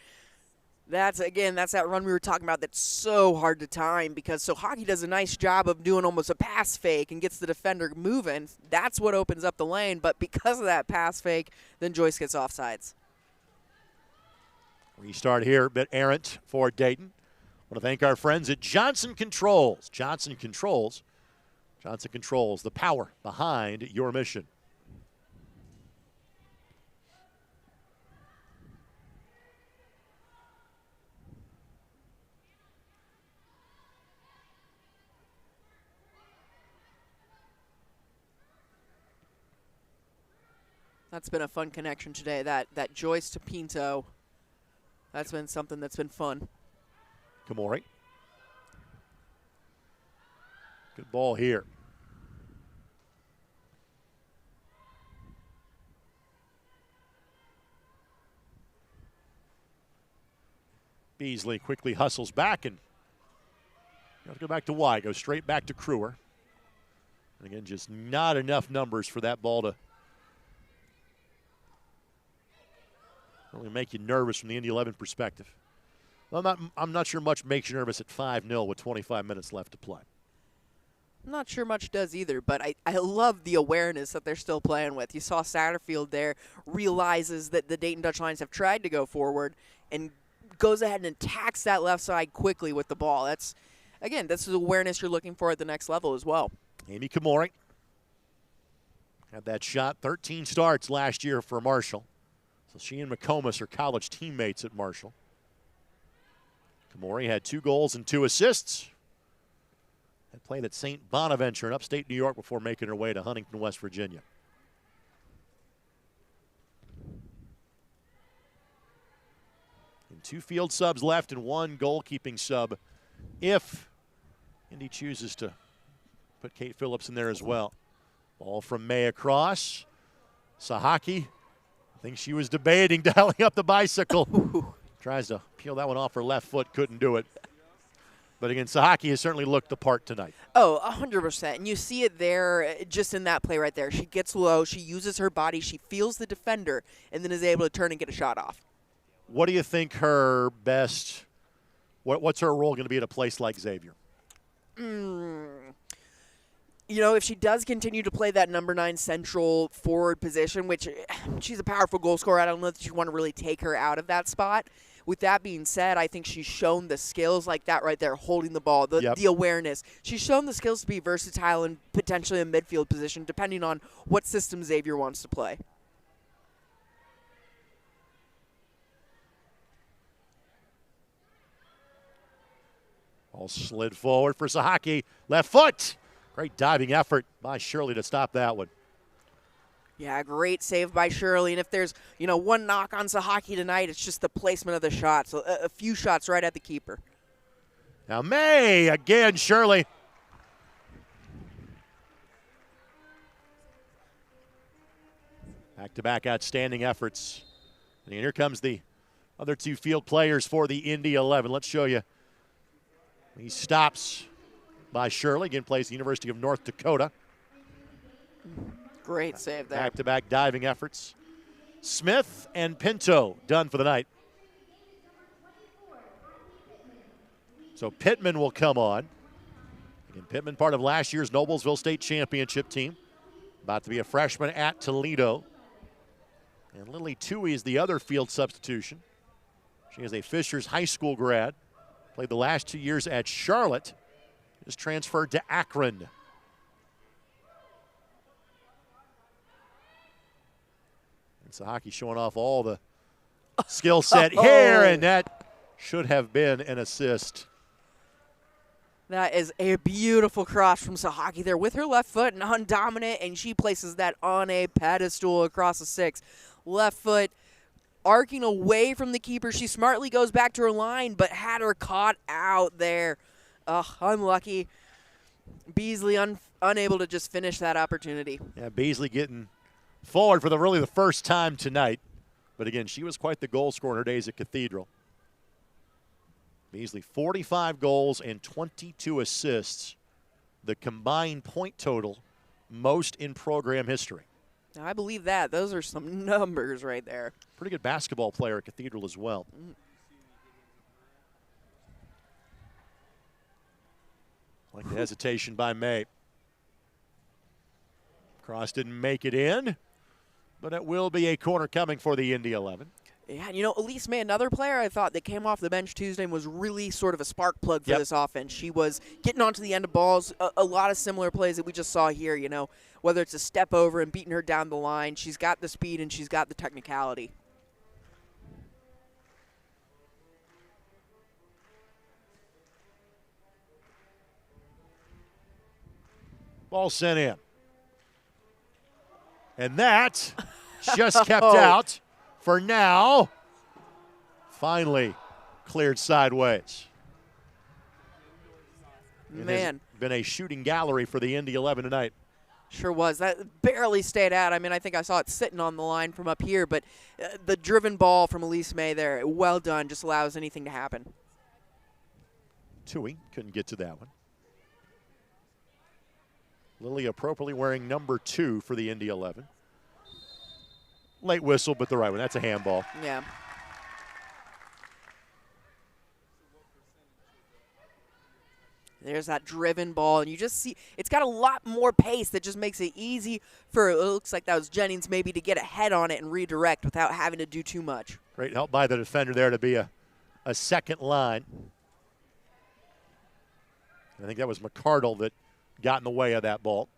That's that run we were talking about that's so hard to time because Sohaki does a nice job of doing almost a pass fake and gets the defender moving. That's what opens up the lane, but because of that pass fake, then Joyce gets offsides. Restart here, a bit errant for Dayton. I want to thank our friends at Johnson Controls. Johnson Controls, the power behind your mission. That's been a fun connection today. That Joyce to Pinto, that's been something that's been fun. Kamori. Good ball here. Beasley quickly hustles back and let's go back to Y. Go straight back to Kruer. And again, just not enough numbers for that ball to really make you nervous from the Indy 11 perspective. Well, I'm not sure much makes you nervous at 5-0 with 25 minutes left to play. I'm not sure much does either, but I love the awareness that they're still playing with. You saw Satterfield there realizes that the Dayton Dutch Lions have tried to go forward and goes ahead and attacks that left side quickly with the ball. That's the awareness you're looking for at the next level as well. Amy Kamori had that shot, 13 starts last year for Marshall. So she and McComas are college teammates at Marshall. Kamori had 2 goals and 2 assists. Had played at St. Bonaventure in upstate New York before making her way to Huntington, West Virginia. And 2 field subs left and 1 goalkeeping sub if Indy chooses to put Kate Phillips in there as well. Ball from May across. Sahaki, I think she was debating dialing up the bicycle. Tries to peel that one off her left foot, couldn't do it. But again, Sahaki has certainly looked the part tonight. Oh, 100%. And you see it there just in that play right there. She gets low, she uses her body, she feels the defender, and then is able to turn and get a shot off. What do you think her best, what's her role going to be at a place like Xavier? You know, if she does continue to play that number 9 central forward position, which she's a powerful goal scorer, I don't know that you want to really take her out of that spot. With that being said, I think she's shown the skills like that right there, holding the ball, the awareness. She's shown the skills to be versatile and potentially a midfield position, depending on what system Xavier wants to play. All slid forward for Sahaki. Left foot. Great diving effort by Shirley to stop that one. Yeah, great save by Shirley. And if there's, one knock on Sahaki tonight, it's just the placement of the shot. So a few shots right at the keeper. Now May, again, Shirley. Back-to-back outstanding efforts. And here comes the other 2 field players for the Indy 11. Let's show you. He stops by Shirley. Again, plays the University of North Dakota. Great save there. Back-to-back diving efforts. Smith and Pinto done for the night. So Pittman will come on. Again, Pittman part of last year's Noblesville State Championship team. About to be a freshman at Toledo. And Lily Tui is the other field substitution. She is a Fishers High School grad. Played the last 2 years at Charlotte. Just transferred to Akron. And Sahaki showing off all the skill set here, and that should have been an assist. That is a beautiful cross from Sahaki there with her left foot, non-dominant, and she places that on a pedestal across the 6. Left foot, arcing away from the keeper. She smartly goes back to her line, but had her caught out there. Ugh, unlucky. Beasley unable to just finish that opportunity. Yeah, Beasley getting forward for really the first time tonight. But again, she was quite the goal scorer in her days at Cathedral. Beasley, 45 goals and 22 assists. The combined point total, most in program history. Now, I believe that. Those are some numbers right there. Pretty good basketball player at Cathedral as well. Like the hesitation by May. Cross didn't make it in, but it will be a corner coming for the Indy 11. Yeah, you know, Elise May, another player I thought that came off the bench Tuesday and was really sort of a spark plug for this offense. She was getting onto the end of balls, a lot of similar plays that we just saw here, you know, whether it's a step over and beating her down the line. She's got the speed and she's got the technicality. Ball sent in. And that just kept out for now. Finally cleared sideways. Man. Been a shooting gallery for the Indy 11 tonight. Sure was. That barely stayed out. I mean, I think I saw it sitting on the line from up here, but the driven ball from Elise May there, well done, just allows anything to happen. Tui couldn't get to that one. Lily appropriately wearing number 2 for the Indy 11. Late whistle, but the right one. That's a handball. Yeah. There's that driven ball, and you just see it's got a lot more pace that just makes it easy for, it looks like that was Jennings, maybe to get a head on it and redirect without having to do too much. Great help by the defender there to be a second line. I think that was McCardle that got in the way of that ball.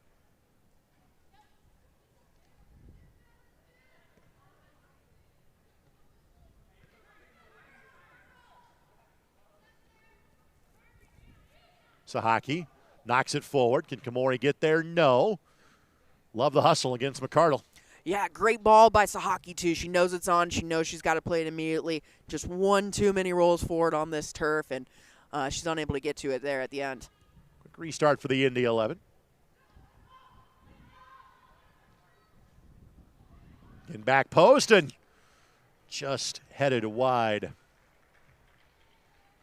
Sahaki knocks it forward. Can Kamori get there? No. Love the hustle against McCardle. Yeah, great ball by Sahaki, too. She knows it's on. She knows she's got to play it immediately. Just one too many rolls forward on this turf, and she's unable to get to it there at the end. Quick restart for the Indy 11. In back post and just headed wide.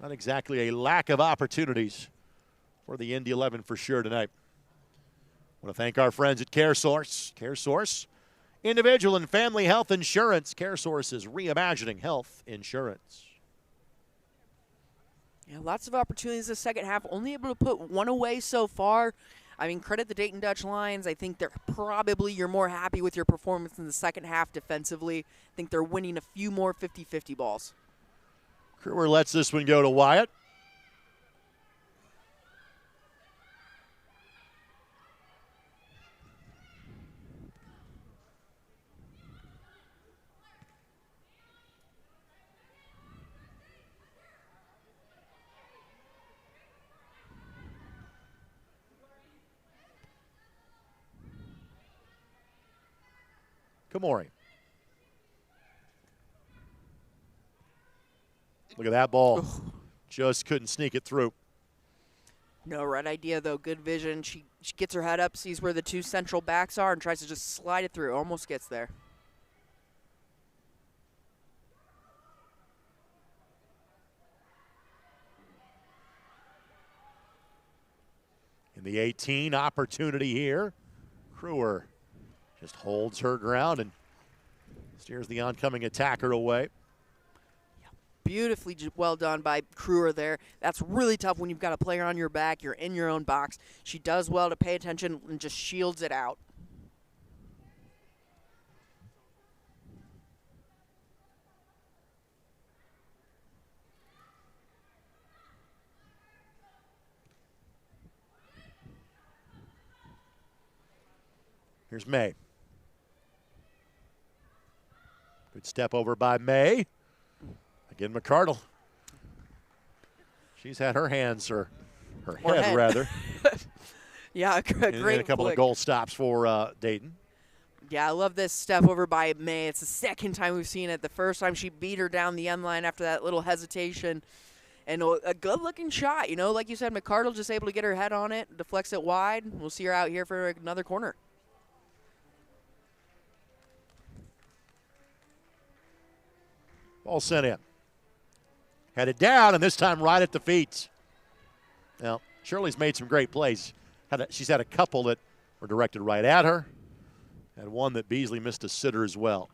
Not exactly a lack of opportunities for the Indy 11 for sure tonight. I want to thank our friends at CareSource. CareSource, individual and family health insurance. CareSource is reimagining health insurance. Yeah, lots of opportunities the second half. Only able to put one away so far. I mean, credit the Dayton Dutch Lions. I think you're more happy with your performance in the second half defensively. I think they're winning a few more 50-50 balls. Kruger lets this one go to Wyatt. Kamori. Look at that ball. Just couldn't sneak it through. No, right idea, though. Good vision. She gets her head up, sees where the two central backs are, and tries to just slide it through. Almost gets there. In the 18, opportunity here. Kruger just holds her ground and steers the oncoming attacker away. Beautifully well done by Kruger there. That's really tough when you've got a player on your back. You're in your own box. She does well to pay attention and just shields it out. Here's May. Good step over by May. Again, McCardle. She's had her hands, or her head rather. Yeah, great and a couple of goal stops for Dayton. Yeah, I love this step over by May. It's the second time we've seen it. The first time she beat her down the end line after that little hesitation. And a good-looking shot, you know. Like you said, McCardle just able to get her head on it, deflects it wide. We'll see her out here for another corner. Ball sent in. Headed down, and this time right at the feet. Now, Shirley's made some great plays. She's had a couple that were directed right at her, and one that Beasley missed a sitter as well.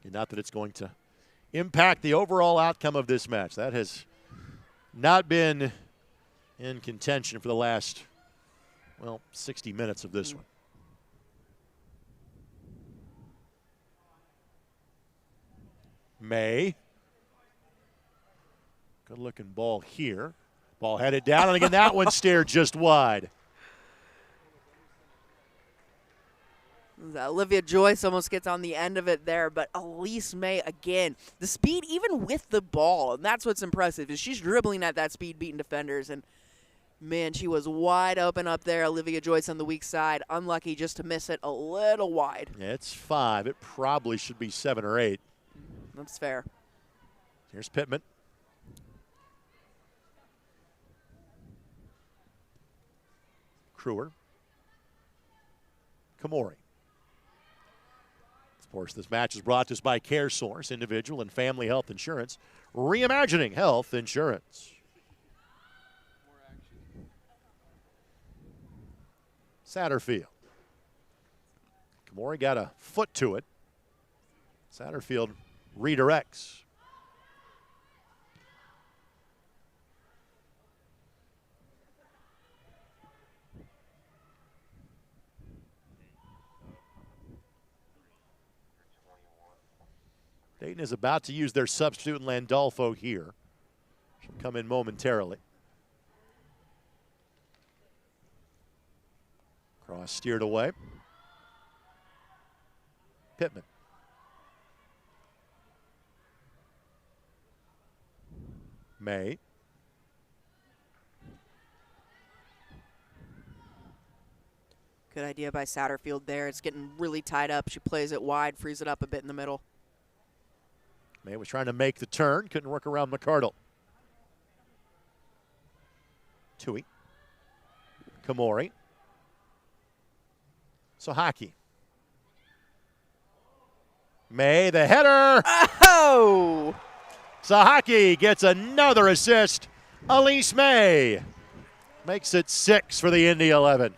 And not that it's going to impact the overall outcome of this match. That has not been in contention for the last, 60 minutes of this one. May. Good looking ball here. Ball headed down, and again, that one steered just wide. Olivia Joyce almost gets on the end of it there, but Elise May, again, the speed even with the ball, and that's what's impressive, is she's dribbling at that speed, beating defenders, and man, she was wide open up there. Olivia Joyce on the weak side, unlucky just to miss it a little wide. Yeah, it's 5. It probably should be 7 or 8. That's fair. Here's Pittman. Kruer. Kamori. Of course, this match is brought to us by CareSource, individual and family health insurance, reimagining health insurance. Satterfield. Kamori got a foot to it. Satterfield redirects. Dayton is about to use their substitute in Landolfo here. She'll come in momentarily. Cross steered away. Pittman. May. Good idea by Satterfield there. It's getting really tied up. She plays it wide, frees it up a bit in the middle. May was trying to make the turn, couldn't work around McCardle. Tui. Kamori. Sahaki. May, the header. Oh! Sahaki gets another assist. Elise May makes it 6 for the Indy 11.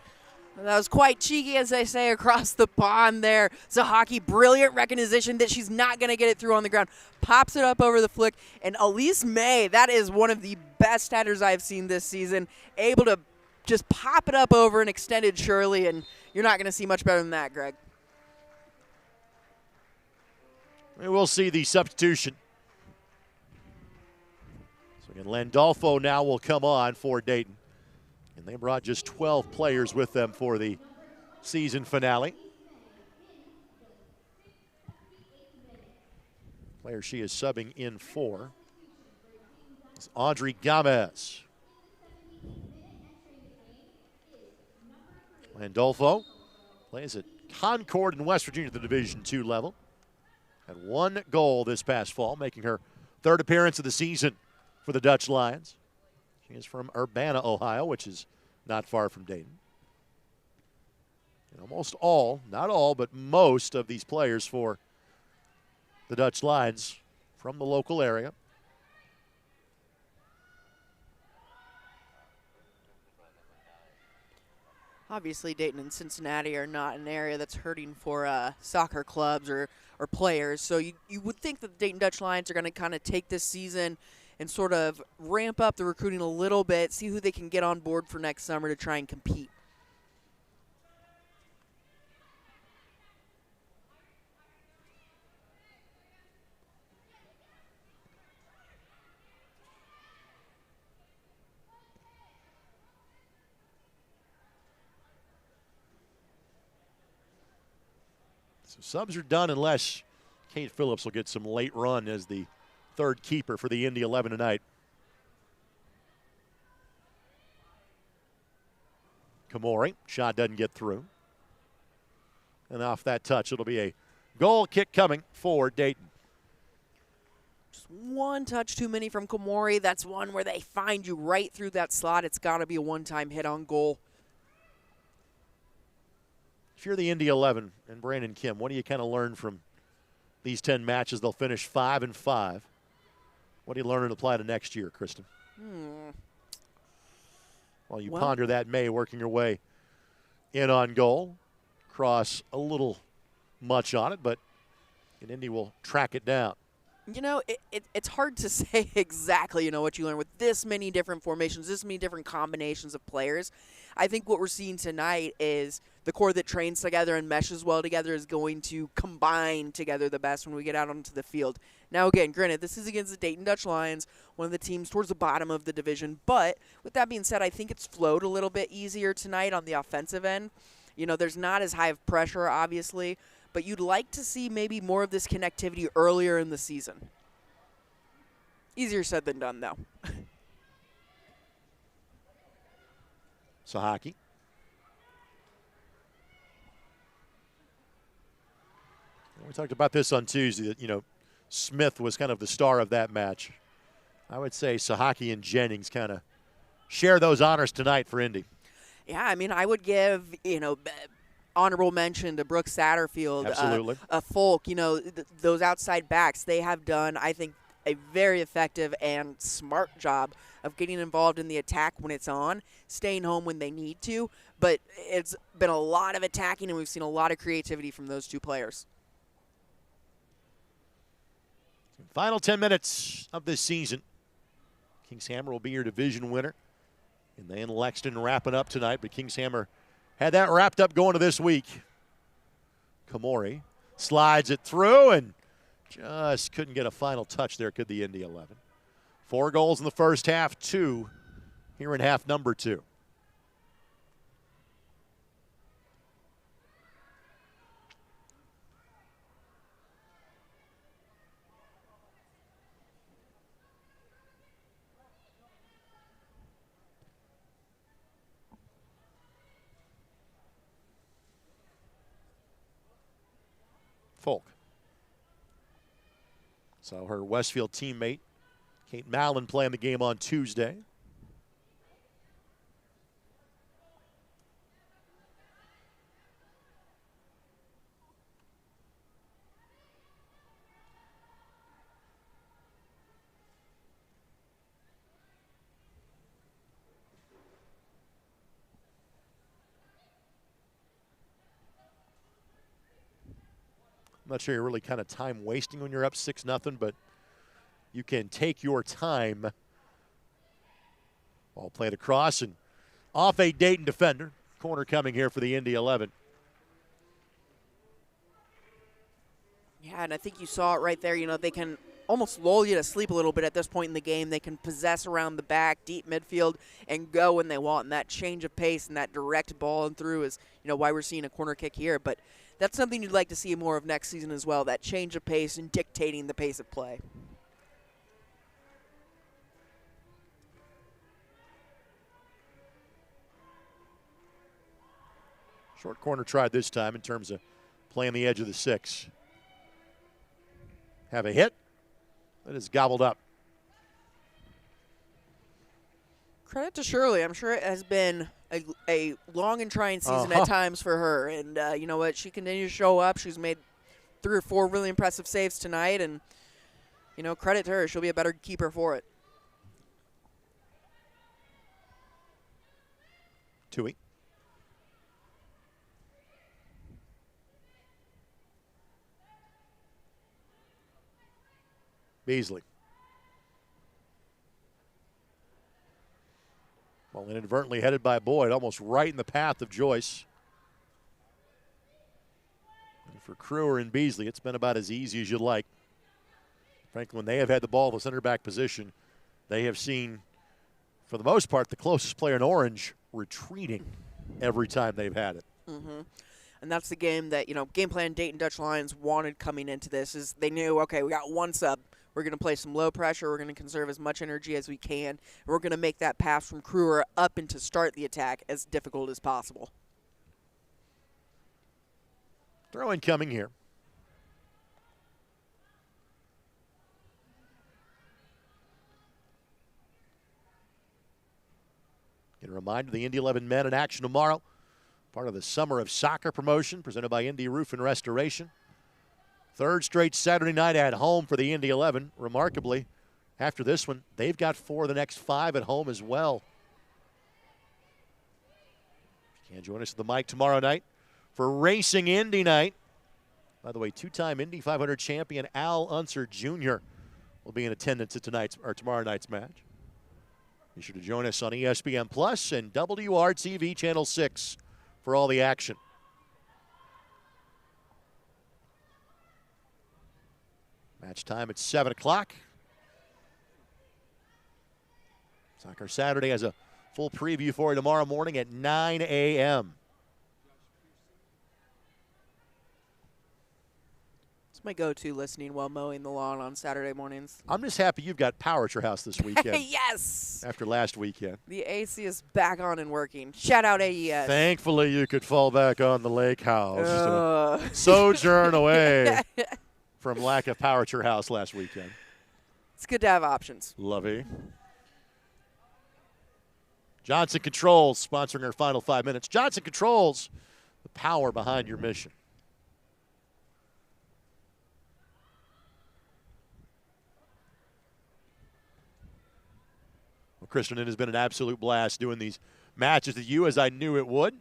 That was quite cheeky, as they say, across the pond there. Sahaki, brilliant recognition that she's not going to get it through on the ground. Pops it up over the flick. And Elise May, that is one of the best headers I've seen this season. Able to just pop it up over an extended Shirley, and you're not going to see much better than that, Greg. We will see the substitution. So again, Landolfo now will come on for Dayton. And they brought just 12 players with them for the season finale. Player she is subbing in for is Audrey Gomez. Landolfo plays at Concord in West Virginia at the Division II level. Had 1 goal this past fall, making her 3rd appearance of the season for the Dutch Lions. She is from Urbana, Ohio, which is not far from Dayton. And almost all, not all, but most of these players for the Dutch Lions from the local area. Obviously, Dayton and Cincinnati are not an area that's hurting for soccer clubs or players. So you would think that the Dayton Dutch Lions are going to kind of take this season and sort of ramp up the recruiting a little bit, see who they can get on board for next summer to try and compete. So subs are done unless Kate Phillips will get some late run as the 3rd keeper for the Indy 11 tonight. Kamori, shot doesn't get through. And off that touch, it'll be a goal kick coming for Dayton. Just one touch too many from Komori. That's one where they find you right through that slot. It's got to be a one-time hit on goal. If you're the Indy 11 and Brandon Kim, what do you kind of learn from these 10 matches? They'll finish 5-5. What do you learn and apply to next year, Kristen? While you ponder that, May working your way in on goal. Cross a little much on it, but Indy will track it down. You know, it's hard to say exactly, what you learn with this many different formations, this many different combinations of players. I think what we're seeing tonight is the core that trains together and meshes well together is going to combine together the best when we get out onto the field. Now, again, granted, this is against the Dayton Dutch Lions, one of the teams towards the bottom of the division. But with that being said, I think it's flowed a little bit easier tonight on the offensive end. There's not as high of pressure, obviously, but you'd like to see maybe more of this connectivity earlier in the season. Easier said than done, though. Sahaki. We talked about this on Tuesday, that, Smith was kind of the star of that match. I would say Sahaki and Jennings kind of share those honors tonight for Indy. Yeah, I would give, honorable mention to Brooks Satterfield. Absolutely. Folk, those outside backs, they have done, I think, a very effective and smart job of getting involved in the attack when it's on, staying home when they need to. But it's been a lot of attacking, and we've seen a lot of creativity from those two players. Final 10 minutes of this season. Kings Hammer will be your division winner. And then Lexington wrapping up tonight, but Kings Hammer had that wrapped up going to this week. Komori slides it through and just couldn't get a final touch there, could the Indy 11. 4 goals in the first half, 2 here in half number 2. Folk. So her Westfield teammate, Kate Mallon, playing the game on Tuesday. I'm not sure you're really kind of time wasting when you're up 6-0, but you can take your time. Ball played across and off a Dayton defender. Corner coming here for the Indy 11. Yeah, and I think you saw it right there. They can almost lull you to sleep a little bit at this point in the game. They can possess around the back, deep midfield, and go when they want. And that change of pace and that direct ball and through is, why we're seeing a corner kick here. But that's something you'd like to see more of next season as well, that change of pace and dictating the pace of play. Short corner tried this time in terms of playing the edge of the 6. Have a hit. That is gobbled up. Credit to Shirley. I'm sure it has been a long and trying season at times for her. And you know what? She continues to show up. She's made 3 or 4 really impressive saves tonight. And, credit to her. She'll be a better keeper for it. Tui. Beasley. Well, inadvertently headed by Boyd, almost right in the path of Joyce. And for Kruger and Beasley, it's been about as easy as you'd like. Frankly, when they have had the ball in the center back position, they have seen, for the most part, the closest player in orange retreating every time they've had it. Mm-hmm. And that's the game that, game plan Dayton Dutch Lions wanted coming into this is they knew, okay, we got one sub. We're going to play some low pressure. We're going to conserve as much energy as we can. And we're going to make that pass from Kruger up and to start the attack as difficult as possible. Throw in coming here. And a reminder, the Indy 11 men in action tomorrow. Part of the Summer of Soccer promotion presented by Indy Roof and Restoration. Third straight Saturday night at home for the Indy 11. Remarkably, after this one, they've got 4 of the next 5 at home as well. If you can join us at the mic tomorrow night for Racing Indy night. By the way, 2-time Indy 500 champion Al Unser Jr. will be in attendance at tomorrow night's match. Be sure to join us on ESPN Plus and WRTV Channel 6 for all the action. Match time at 7 o'clock. Soccer Saturday has a full preview for you tomorrow morning at 9 a.m. It's my go-to listening while mowing the lawn on Saturday mornings. I'm just happy you've got power at your house this weekend. Yes! After last weekend. The AC is back on and working. Shout out AES. Thankfully, you could fall back on the lake house. Sojourn away from lack of power at your house last weekend. It's good to have options. Lovey. Johnson Controls sponsoring our final 5 minutes. Johnson Controls, the power behind your mission. Well, Kristen, it has been an absolute blast doing these matches with you, as I knew it would.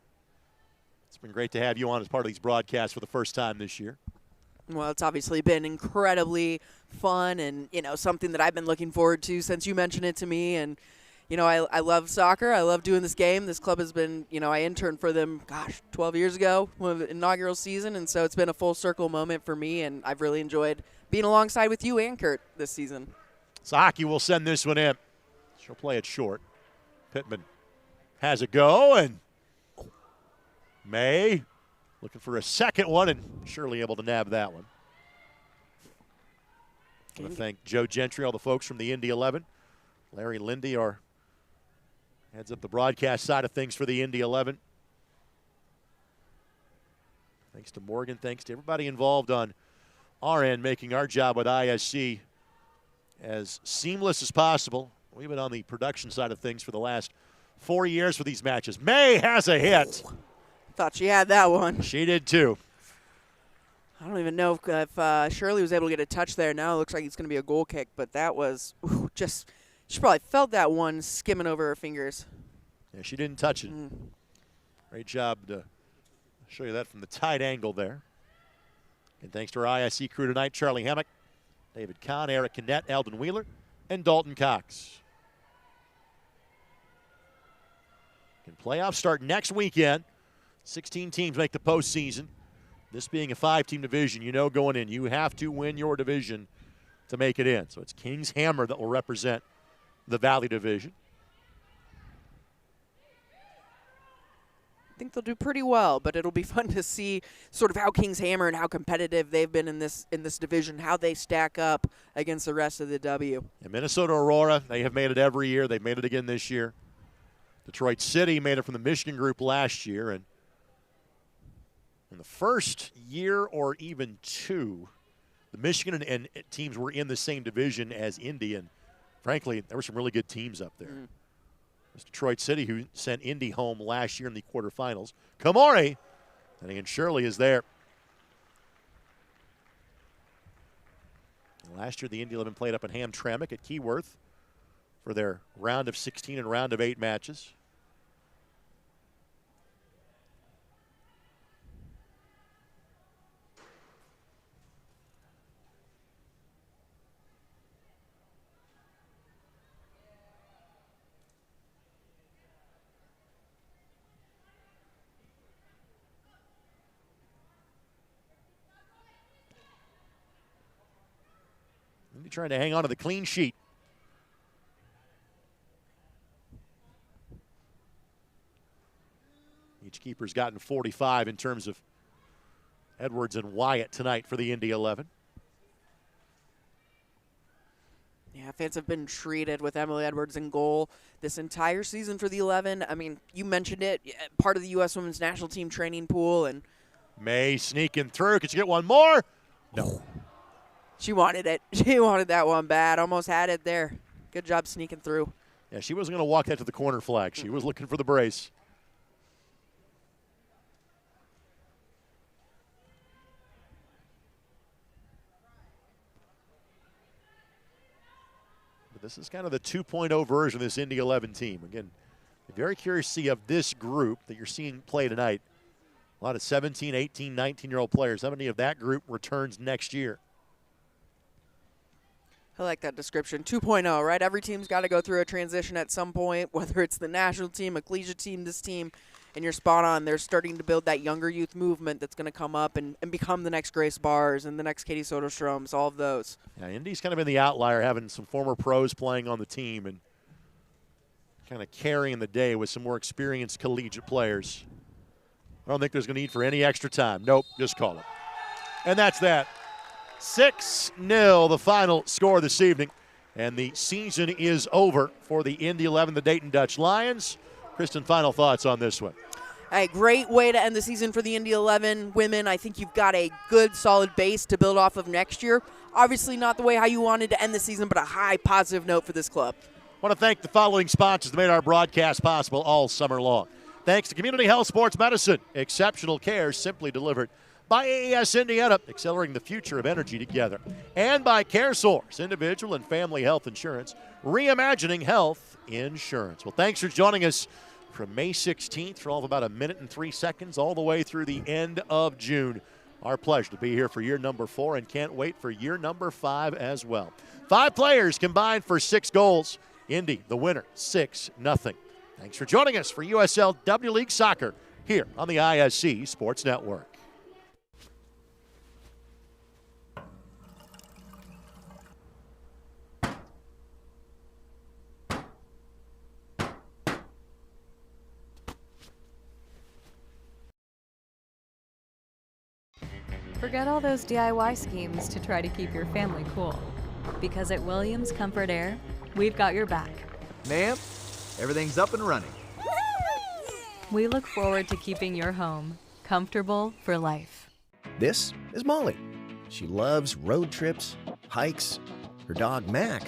It's been great to have you on as part of these broadcasts for the first time this year. Well, it's obviously been incredibly fun and, something that I've been looking forward to since you mentioned it to me. And, I love soccer. I love doing this game. This club has been, I interned for them, 12 years ago, one of the inaugural season. And so it's been a full circle moment for me, and I've really enjoyed being alongside with you and Kurt this season. Saki will send this one in. She'll play it short. Pittman has a go, and May looking for a second one and surely able to nab that one. I want to thank Joe Gentry, all the folks from the Indy 11. Larry Lindy heads up the broadcast side of things for the Indy 11. Thanks to Morgan. Thanks to everybody involved on our end, making our job with ISC as seamless as possible. We've been on the production side of things for the last 4 years for these matches. May has a hit. Thought she had that one. She did too. I don't even know if Shirley was able to get a touch there. Now it looks like it's going to be a goal kick, but that was she probably felt that one skimming over her fingers. Yeah, she didn't touch it. Great job to show you that from the tight angle there. And thanks to our ISC crew tonight, Charlie Hammock, David Kahn, Eric Kinnett, Eldon Wheeler, and Dalton Cox. And playoffs start next weekend. 16 teams make the postseason. This being a 5-team division, going in, you have to win your division to make it in. So it's King's Hammer that will represent the Valley Division. I think they'll do pretty well, but it'll be fun to see sort of how King's Hammer and how competitive they've been in this division, how they stack up against the rest of the W. And Minnesota Aurora, they have made it every year. They've made it again this year. Detroit City made it from the Michigan group last year, and in the first year or even two, the Michigan and teams were in the same division as Indy, and frankly, there were some really good teams up there. It was Detroit City who sent Indy home last year in the quarterfinals. Kamori, and again, Shirley is there. And last year, the Indy 11 played up in Hamtramck at Keyworth for their round of 16 and round of 8 matches. Indy trying to hang on to the clean sheet. Each keeper's gotten 45 in terms of Edwards and Wyatt tonight for the Indy 11. Yeah, fans have been treated with Emily Edwards in goal this entire season for the 11. I mean, you mentioned it, part of the U.S. Women's National Team training pool, and May sneaking through. Could you get one more? No. She wanted it. She wanted that one bad. Almost had it there. Good job sneaking through. Yeah, she wasn't going to walk that to the corner flag. She was looking for the brace. But this is kind of the 2.0 version of this Indy 11 team. Again, very curious to see of this group that you're seeing play tonight. A lot of 17, 18, 19-year-old players. How many of that group returns next year? I like that description. 2.0, right? Every team's got to go through a transition at some point, whether it's the national team, a collegiate team, this team, and you're spot on. They're starting to build that younger youth movement that's going to come up and become the next Grace Bars and the next Katie Soderstroms, all of those. Yeah, Indy's kind of been the outlier, having some former pros playing on the team and kind of carrying the day with some more experienced collegiate players. I don't think there's going to need for any extra time. Nope, just call it. And that's that. 6-0 the final score this evening. And the season is over for the Indy 11, the Dayton Dutch Lions. Kristen, final thoughts on this one. A great way to end the season for the Indy 11 women. I think you've got a good, solid base to build off of next year. Obviously not the way how you wanted to end the season, but a high positive note for this club. I want to thank the following sponsors that made our broadcast possible all summer long. Thanks to Community Health Sports Medicine, exceptional care simply delivered. By AES Indiana, accelerating the future of energy together. And by CareSource, individual and family health insurance, reimagining health insurance. Well, thanks for joining us from May 16th for all of about a minute and 3 seconds all the way through the end of June. Our pleasure to be here for year number 4 and can't wait for year number 5 as well. 5 players combined for 6 goals. Indy, the winner, 6-0. Thanks for joining us for USLW League Soccer here on the ISC Sports Network. Forget all those DIY schemes to try to keep your family cool. Because at Williams Comfort Air, we've got your back. Ma'am, everything's up and running. We look forward to keeping your home comfortable for life. This is Molly. She loves road trips, hikes. Her dog Max